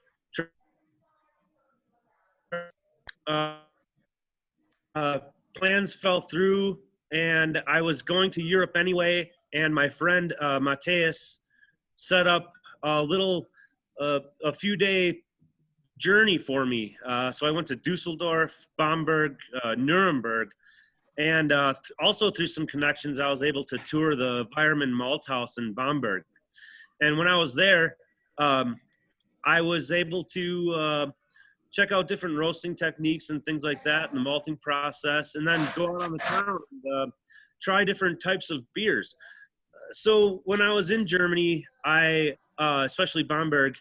plans fell through, and I was going to Europe anyway, and my friend Mateus set up a few-day journey for me. So I went to Dusseldorf, Bamberg, Nuremberg, and also through some connections, I was able to tour the Weirmann Malt House in Bamberg. And when I was there, I was able to check out different roasting techniques and things like that in the malting process, and then go out on the town and try different types of beers. So when I was in Germany, especially Bamberg,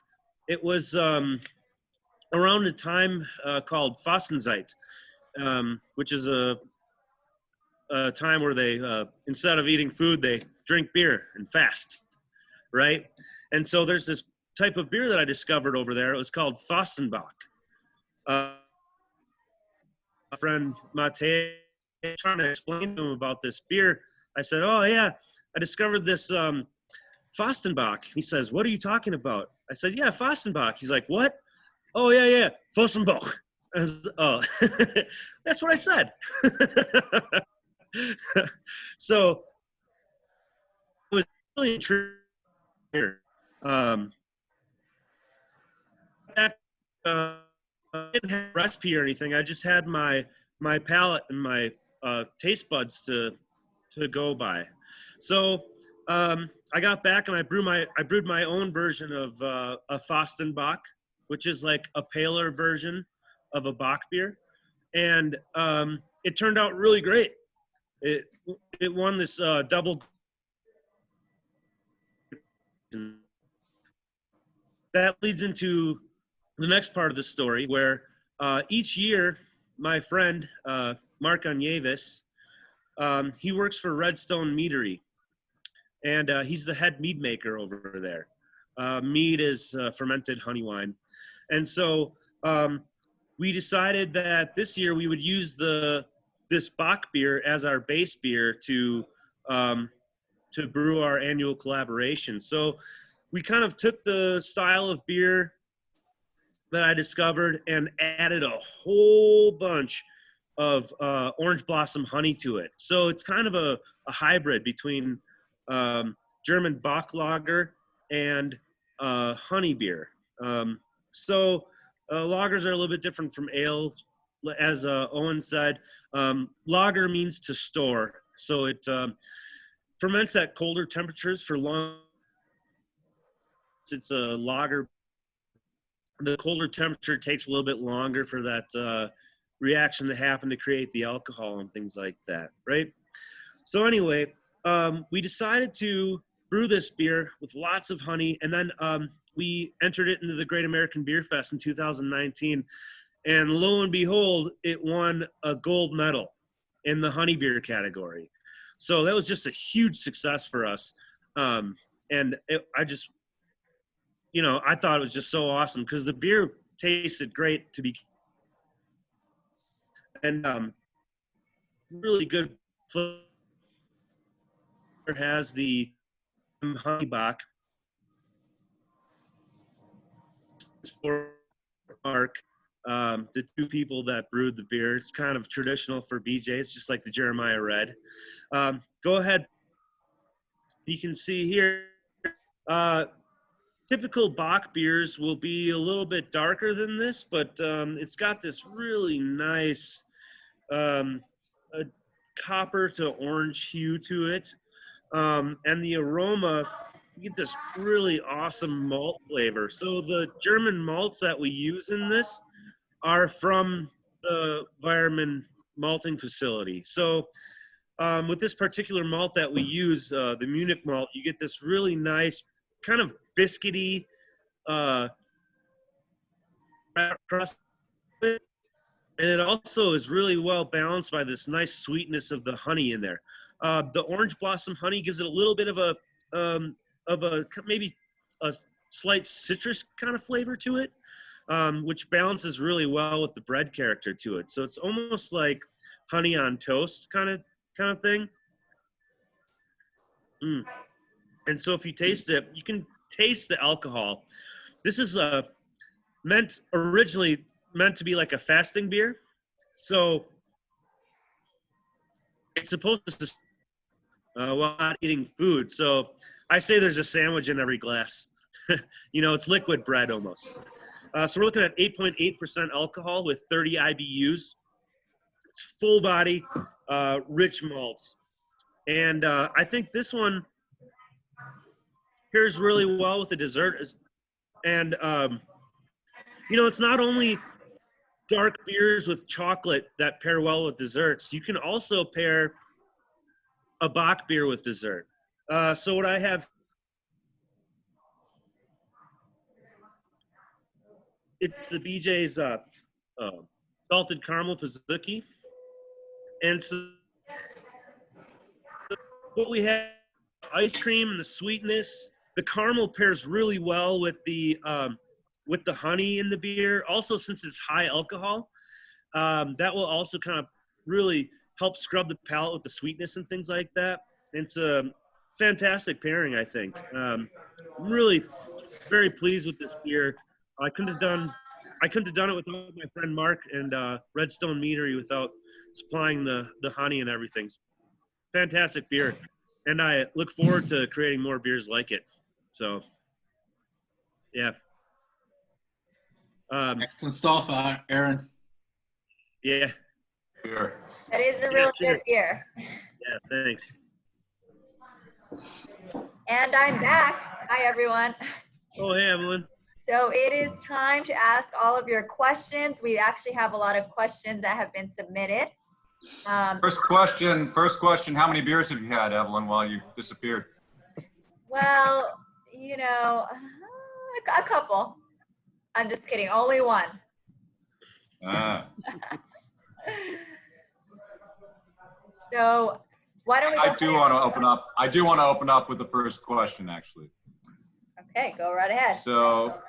it was around a time called Fastenzeit, which is a time where they, instead of eating food, they drink beer and fast, right? And so there's this type of beer that I discovered over there. It was called Fastenbach. My friend Mate trying to explain to him about this beer. I said, "Oh yeah, I discovered this Fastenbach." He says, "What are you talking about?" I said, "Yeah, Fastenbach." He's like, "What?" "Oh yeah, Fastenbach." Oh, that's what I said. So it was really intriguing. I didn't have a recipe or anything. I just had my palate and my taste buds to go by. So I got back and I brewed my own version of a Fastenbach, which is like a paler version of a Bock beer, and it turned out really great. It won this double. That leads into the next part of the story, where each year my friend Mark Anyevis, he works for Redstone Meadery, and he's the head mead maker over there. Mead is fermented honey wine, and so we decided that this year we would use this Bock beer as our base beer to brew our annual collaboration. So we kind of took the style of beer that I discovered and added a whole bunch of orange blossom honey to it. So it's kind of a hybrid between German Bock lager and honey beer. So lagers are a little bit different from ale. As Owen said, lager means to store. So it ferments at colder temperatures for long. It's a lager. The colder temperature takes a little bit longer for that reaction to happen to create the alcohol and things like that, right? So anyway, we decided to brew this beer with lots of honey, and then we entered it into the Great American Beer Fest in 2019, and lo and behold, it won a gold medal in the honey beer category. So that was just a huge success for us, and I thought it was just so awesome because the beer tasted great to be, and really good flavor. Has the honey Bock for Mark, the two people that brewed the beer. It's kind of traditional for BJ's, just like the Jeremiah Red. Go ahead. You can see here. Typical Bock beers will be a little bit darker than this, but it's got this really nice copper to orange hue to it. And the aroma, you get this really awesome malt flavor. So the German malts that we use in this are from the Weirman malting facility. So with this particular malt that we use, the Munich malt, you get this really nice kind of biscuity crust. And it also is really well balanced by this nice sweetness of the honey in there. The orange blossom honey gives it a little bit of a maybe a slight citrus kind of flavor to it, which balances really well with the bread character to it. So it's almost like honey on toast kind of thing. And so if you taste it, you can taste the alcohol. This is originally meant to be like a fasting beer. So it's supposed to while not eating food. So I say there's a sandwich in every glass. It's liquid bread almost. So we're looking at 8.8% alcohol with 30 IBUs. It's full body, rich malts. And I think this one pairs really well with the dessert. And, it's not only dark beers with chocolate that pair well with desserts. You can also pair a Bock beer with dessert. So what I have, it's the BJ's salted caramel Pizookie. And so what we have, ice cream and the sweetness. The caramel pairs really well with the honey in the beer. Also, since it's high alcohol, that will also kind of really help scrub the palate with the sweetness and things like that. It's a fantastic pairing, I think. I'm really very pleased with this beer. I couldn't have done it without my friend Mark and Redstone Meadery without supplying the honey and everything. Fantastic beer. And I look forward to creating more beers like it. So, yeah. Excellent stuff, Aaron. Yeah. Beer. That is a real good beer. Yeah, thanks. And I'm back. Hi, everyone. Oh, hey, Evelyn. So it is time to ask all of your questions. We actually have a lot of questions that have been submitted. First question, how many beers have you had, Evelyn, while you disappeared? Well, a couple. I'm just kidding, only one. So why don't we I do want to open up with the first question, actually. Okay, go right ahead. So,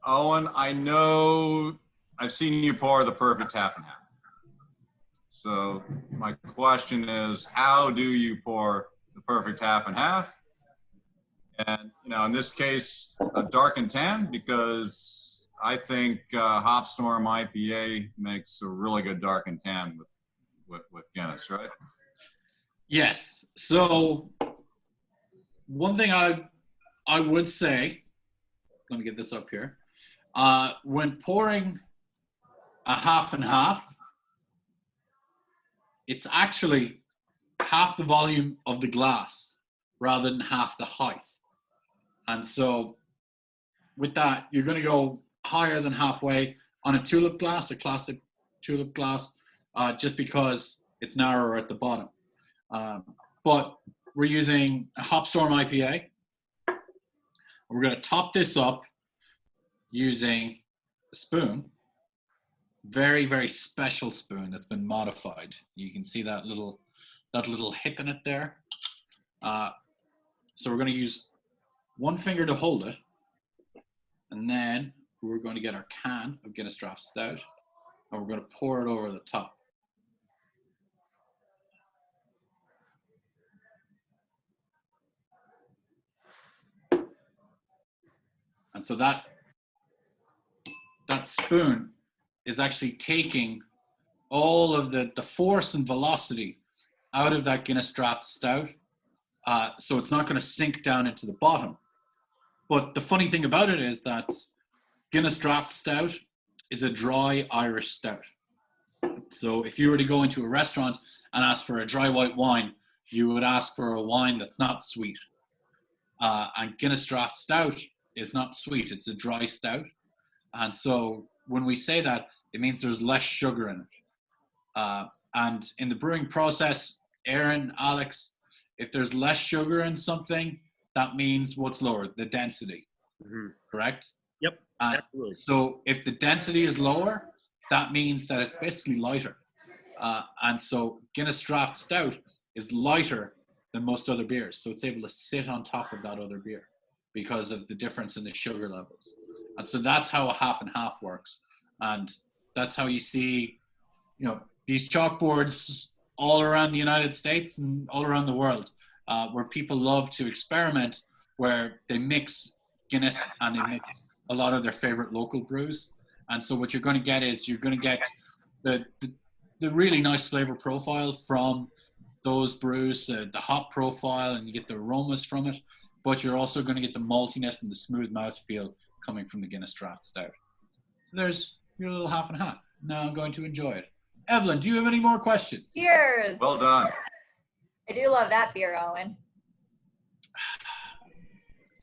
Owen, I know I've seen you pour the perfect half and half. So my question is, how do you pour the perfect half and half? And, in this case, a dark and tan, because I think Hopstorm IPA makes a really good dark and tan with Guinness, right? Yes. So one thing I would say, let me get this up here. When pouring a half and half, it's actually half the volume of the glass rather than half the height. And so with that, you're going to go higher than halfway on a tulip glass, a classic tulip glass, just because it's narrower at the bottom. But we're using a Hopstorm IPA. We're going to top this up using a spoon. Very, very special spoon that's been modified. You can see that little hip in it there. So we're going to use one finger to hold it, and then we're going to get our can of Guinness Draught Stout, and we're going to pour it over the top. And so that spoon is actually taking all of the force and velocity out of that Guinness Draught Stout. So it's not going to sink down into the bottom. But the funny thing about it is that Guinness Draught Stout is a dry Irish stout. So if you were to go into a restaurant and ask for a dry white wine, you would ask for a wine that's not sweet. And Guinness Draught Stout is not sweet. It's a dry stout. And so when we say that, it means there's less sugar in it. And in the brewing process, Aaron, Alex, if there's less sugar in something, that means what's lower? The density, correct? Yep, absolutely. So if the density is lower, that means that it's basically lighter. And so Guinness Draught Stout is lighter than most other beers. So it's able to sit on top of that other beer because of the difference in the sugar levels. And so that's how a half and half works. And that's how you see, these chalkboards all around the United States and all around the world, where people love to experiment, where they mix Guinness and they mix a lot of their favorite local brews. And so what you're going to get is you're going to get the really nice flavor profile from those brews, the hop profile, and you get the aromas from it. But you're also going to get the maltiness and the smooth mouthfeel coming from the Guinness Draught Stout. So there's your little half and half. Now I'm going to enjoy it. Evelyn, do you have any more questions? Cheers. Well done. I do love that beer, Owen.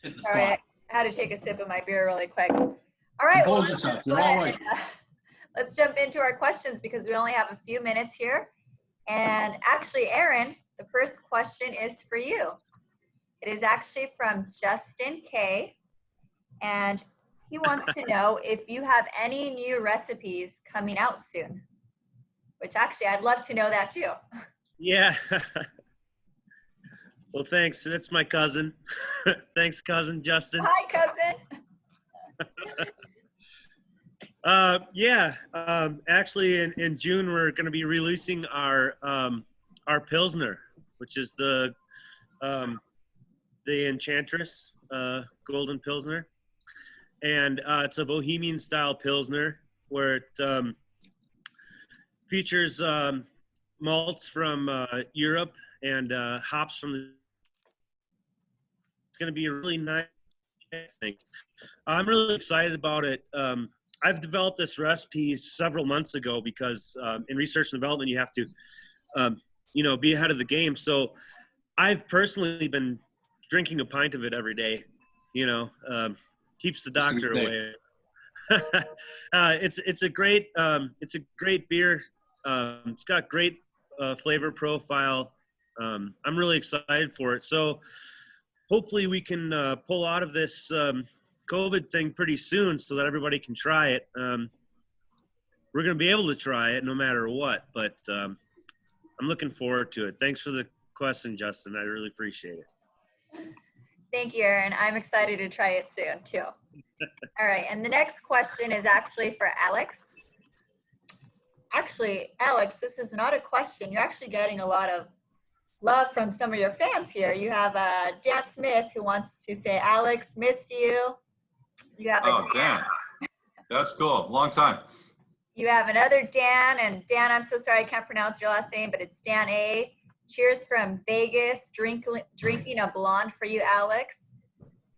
Hit the Sorry, spot. I had to take a sip of my beer really quick. All right. Compose let's yourself. just go You're all ahead. right. Let's jump into our questions because we only have a few minutes here. And actually, Aaron, the first question is for you. It is actually from Justin K. And he wants to know if you have any new recipes coming out soon. Which actually, I'd love to know that too. Yeah. Well, thanks. That's my cousin. Thanks, cousin Justin. Hi, cousin. Actually, in June, we're going to be releasing our Pilsner, which is the Enchantress Golden Pilsner. And it's a Bohemian style Pilsner where it features malts from Europe and hops from the. It's going to be a really nice thing. I'm really excited about it. I've developed this recipe several months ago because in research and development, you have to, be ahead of the game. So I've personally been drinking a pint of it every day, keeps the doctor away. It's a great beer. It's got great flavor profile. I'm really excited for it. So hopefully we can pull out of this COVID thing pretty soon so that everybody can try it. We're going to be able to try it no matter what, but I'm looking forward to it. Thanks for the question, Justin. I really appreciate it. Thank you, Aaron. I'm excited to try it soon, too. All right, and the next question is actually for Alex. Actually, Alex, this is not a question. You're actually getting a lot of love from some of your fans here. You have Dan Smith who wants to say, Alex, miss you. You have Dan. That's cool. Long time. You have another Dan, and Dan, I'm so sorry I can't pronounce your last name, but it's Dan A. Cheers from Vegas, drinking a blonde for you, Alex.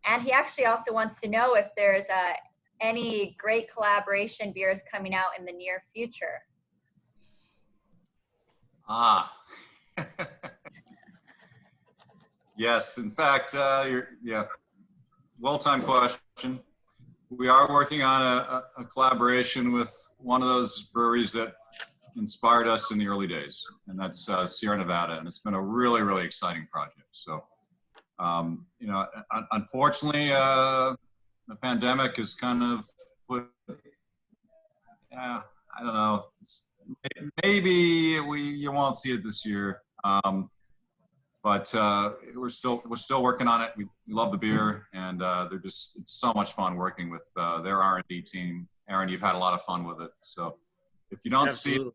And he actually also wants to know if there's any great collaboration beers coming out in the near future. Yes, in fact, well-timed question. We are working on a collaboration with one of those breweries that inspired us in the early days, and that's Sierra Nevada, and it's been a really, really exciting project. So, unfortunately, the pandemic has kind of put, I don't know, maybe you won't see it this year. But we're still working on it. We love the beer, and it's so much fun working with their R&D team. Aaron, you've had a lot of fun with it. So if you don't see it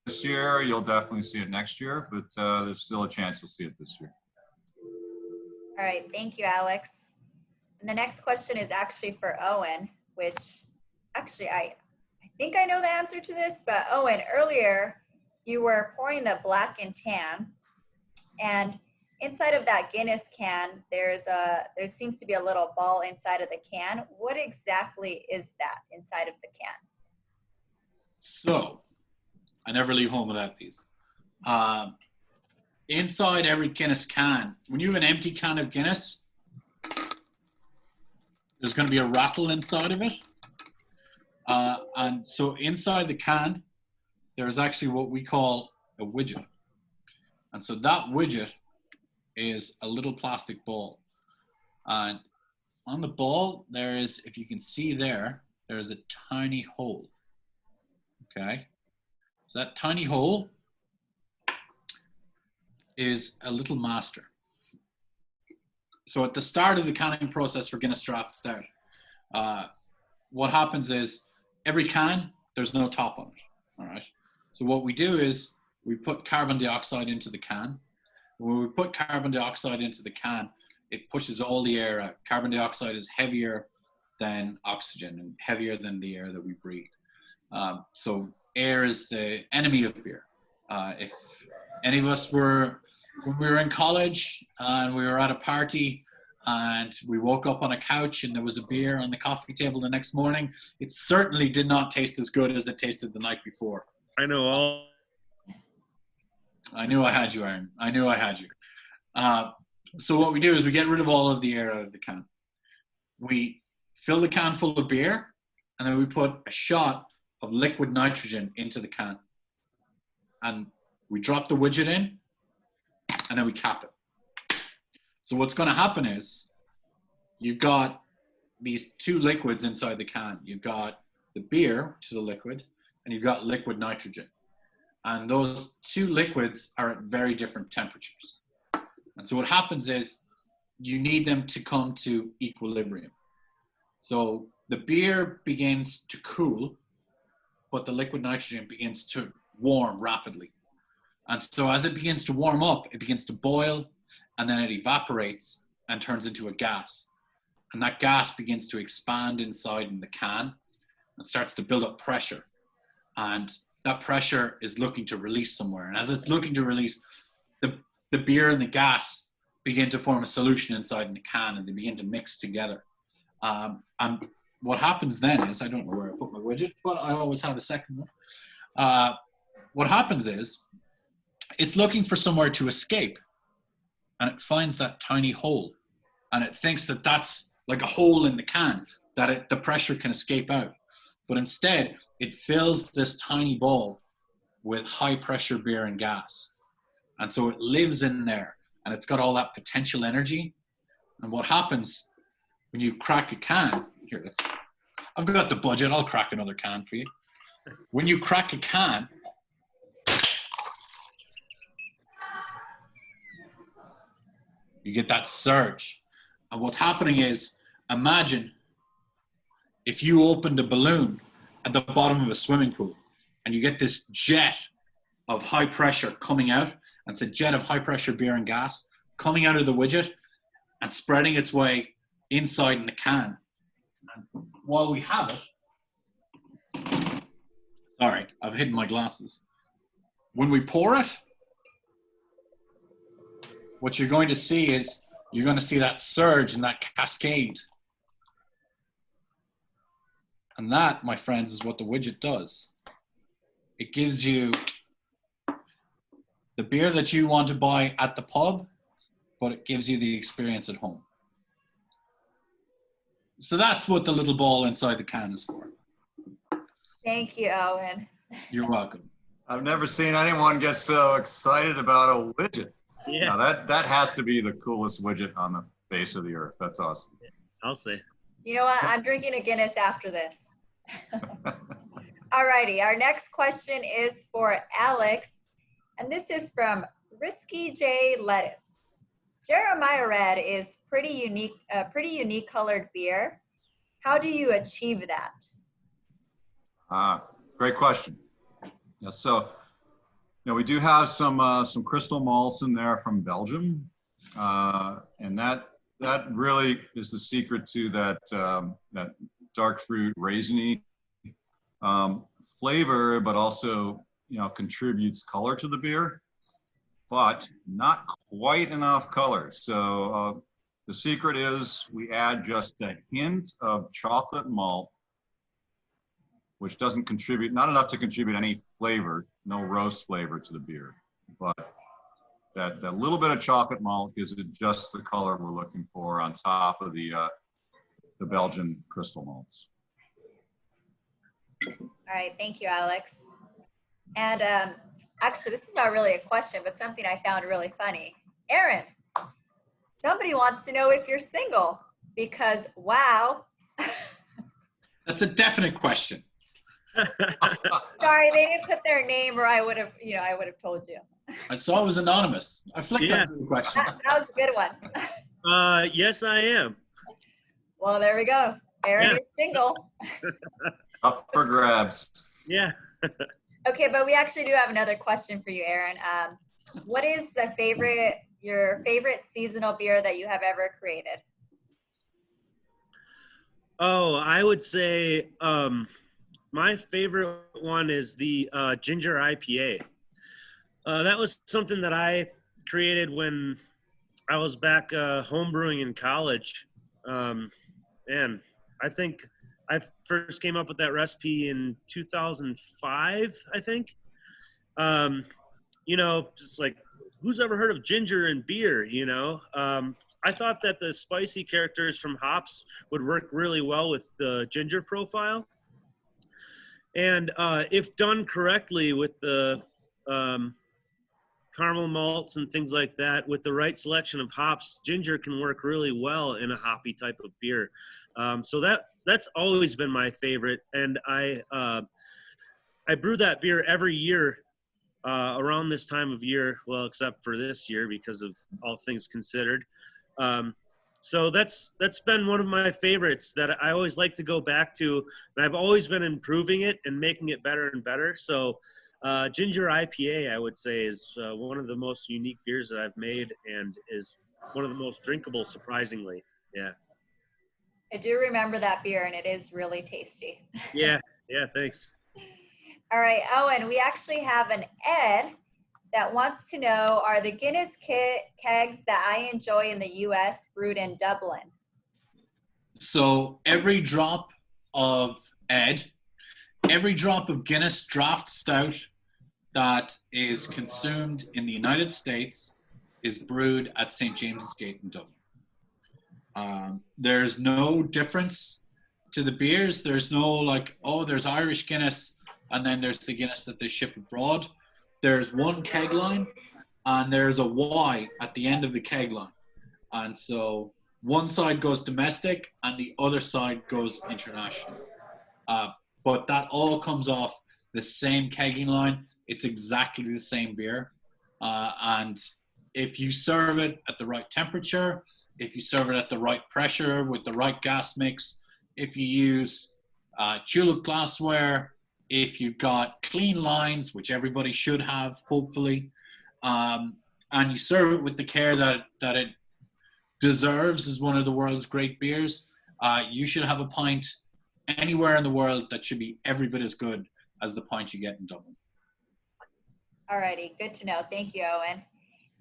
this year, you'll definitely see it next year. But there's still a chance you'll see it this year. All right, thank you, Alex. And the next question is actually for Owen, which actually I think I know the answer to this. But Owen, earlier you were pouring the black and tan. And inside of that Guinness can, there seems to be a little ball inside of the can. What exactly is that inside of the can? So, I never leave home without these. Inside every Guinness can, when you have an empty can of Guinness, there's going to be a rattle inside of it. And so inside the can, there's actually what we call a widget. And so that widget is a little plastic ball. And on the ball, there is, if you can see there, there is a tiny hole. Okay? So that tiny hole is a little master. So at the start of the canning process for Guinness Draught Stout, what happens is every can, there's no top on it, all right? So what we do is we put carbon dioxide into the can. When we put carbon dioxide into the can, it pushes all the air out. Carbon dioxide is heavier than oxygen and heavier than the air that we breathe. So air is the enemy of beer. If any of us were, when we were in college and we were at a party and we woke up on a couch and there was a beer on the coffee table the next morning, it certainly did not taste as good as it tasted the night before. I know all. I knew I had you, Aaron. I knew I had you. So what we do is we get rid of all of the air out of the can. We fill the can full of beer, and then we put a shot of liquid nitrogen into the can. And we drop the widget in, and then we cap it. So what's going to happen is you've got these two liquids inside the can. You've got the beer, which is a liquid, and you've got liquid nitrogen. And those two liquids are at very different temperatures. And so what happens is you need them to come to equilibrium. So the beer begins to cool, but the liquid nitrogen begins to warm rapidly. And so as it begins to warm up, it begins to boil, and then it evaporates and turns into a gas. And that gas begins to expand inside in the can and starts to build up pressure. And that pressure is looking to release somewhere. And as it's looking to release, the beer and the gas begin to form a solution inside in the can, and they begin to mix together. And what happens then is, I don't know where I put my widget, but I always have a second one. What happens is, it's looking for somewhere to escape, and it finds that tiny hole, and it thinks that that's like a hole in the can, that the pressure can escape out. But instead, it fills this tiny ball with high pressure beer and gas. And so it lives in there, and it's got all that potential energy. And what happens when you crack a can, here, I've got the budget, I'll crack another can for you. When you crack a can, you get that surge. And what's happening is, imagine if you opened a balloon at the bottom of a swimming pool and you get this jet of high pressure coming out, and it's a jet of high pressure beer and gas coming out of the widget and spreading its way inside in the can. And while we have it, sorry, I've hidden my glasses. When we pour it, what you're going to see is you're going to see that surge and that cascade. And that, my friends, is what the widget does. It gives you the beer that you want to buy at the pub, but it gives you the experience at home. So that's what the little ball inside the can is for. Thank you, Owen. You're welcome. I've never seen anyone get so excited about a widget. Yeah, Now that has to be the coolest widget on the face of the earth. That's awesome. I'll say. You know what? I'm drinking a Guinness after this. Alrighty, our next question is for Alex, and this is from Risky J Lettuce. Jeremiah Red is pretty unique colored beer. How do you achieve that? Great question. Yeah, so we do have some crystal malts in there from Belgium, and that really is the secret to that dark fruit raisiny flavor, but also contributes color to the beer, but not quite enough color. So the secret is we add just a hint of chocolate malt, which doesn't contribute, not enough to contribute any flavor, no roast flavor to the beer, but that little bit of chocolate malt gives it just the color we're looking for on top of the Belgian crystal malts. All right, thank you, Alex. And actually, this is not really a question, but something I found really funny. Aaron, somebody wants to know if you're single because, wow. That's a definite question. Sorry, they didn't put their name, or I would have, I would have told you. I saw it was anonymous. I flicked Yeah. onto the question. That was a good one. Yes, I am. Well, there we go. Aaron, Yeah. you're single. Up for grabs. Yeah. Okay, but we actually do have another question for you, Aaron. What is your favorite seasonal beer that you have ever created? Oh, I would say my favorite one is the ginger IPA. That was something that I created when I was back homebrewing in college. And I think I first came up with that recipe in 2005, I think. Just like, who's ever heard of ginger in beer, I thought that the spicy characters from hops would work really well with the ginger profile. And if done correctly with the caramel malts and things like that, with the right selection of hops, ginger can work really well in a hoppy type of beer. So that's always been my favorite. And I brew that beer every year around this time of year, well, except for this year because of all things considered. So that's been one of my favorites that I always like to go back to, and I've always been improving it and making it better and better. So ginger IPA, I would say, is one of the most unique beers that I've made and is one of the most drinkable, surprisingly. Yeah. I do remember that beer, and it is really tasty. Yeah, thanks. All right, Owen, we actually have an Ed that wants to know, are the Guinness kegs that I enjoy in the U.S. brewed in Dublin? So every drop of Guinness Draught Stout that is consumed in the United States is brewed at St. James's Gate in Dublin. There's no difference to the beers. There's no like, oh, there's Irish Guinness and then there's the Guinness that they ship abroad. There's one keg line and there's a Y at the end of the keg line. And so one side goes domestic and the other side goes international. But that all comes off the same kegging line. It's exactly the same beer. And if you serve it at the right temperature, if you serve it at the right pressure with the right gas mix, if you use tulip glassware, if you've got clean lines, which everybody should have, hopefully, and you serve it with the care that it deserves as one of the world's great beers, you should have a pint anywhere in the world that should be every bit as good as the pint you get in Dublin. Alrighty, good to know. Thank you, Owen.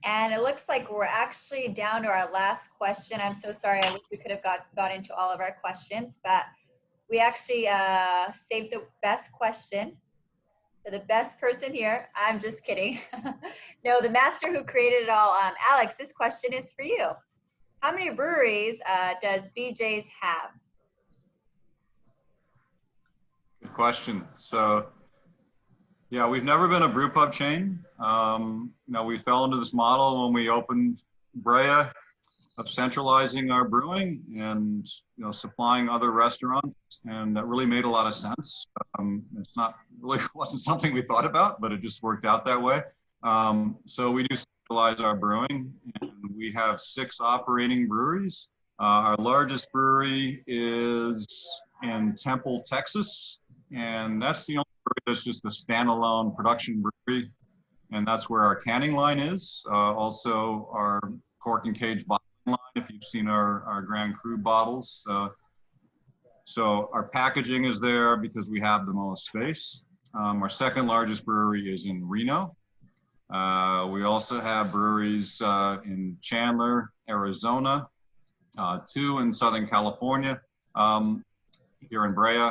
And it looks like we're actually down to our last question. I'm so sorry. I wish we could have got into all of our questions, but we actually saved the best question for the best person here. I'm just kidding. No, the master who created it all. Alex, this question is for you. How many breweries does BJ's have? Good question. So, yeah, we've never been a brew pub chain. We fell into this model when we opened Brea of centralizing our brewing and supplying other restaurants, and that really made a lot of sense. It's not really wasn't something we thought about, but it just worked out that way. So we do centralize our brewing, and we have 6 operating breweries. Our largest brewery is in Temple, Texas, and that's the only brewery that's just a standalone production brewery, and that's where our canning line is. Also, our cork and cage bottling line, if you've seen our Grand Cru bottles. So our packaging is there because we have the most space. Our second largest brewery is in Reno. We also have breweries in Chandler, Arizona, 2 in Southern California, here in Brea,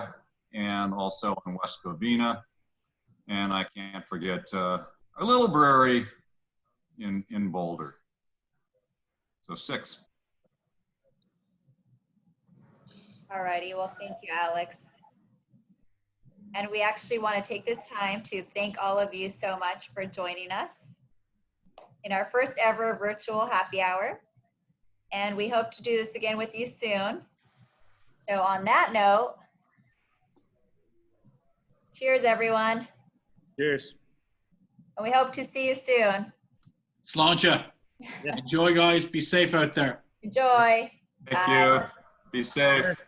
and also in West Covina. And I can't forget our little brewery in Boulder. So 6. Alrighty, well, thank you, Alex. And we actually want to take this time to thank all of you so much for joining us in our first ever virtual happy hour. And we hope to do this again with you soon. So on that note, cheers, everyone. Cheers. And we hope to see you soon. Sláinte. Yeah. Enjoy, guys. Be safe out there. Enjoy. Thank Bye. you. Be safe.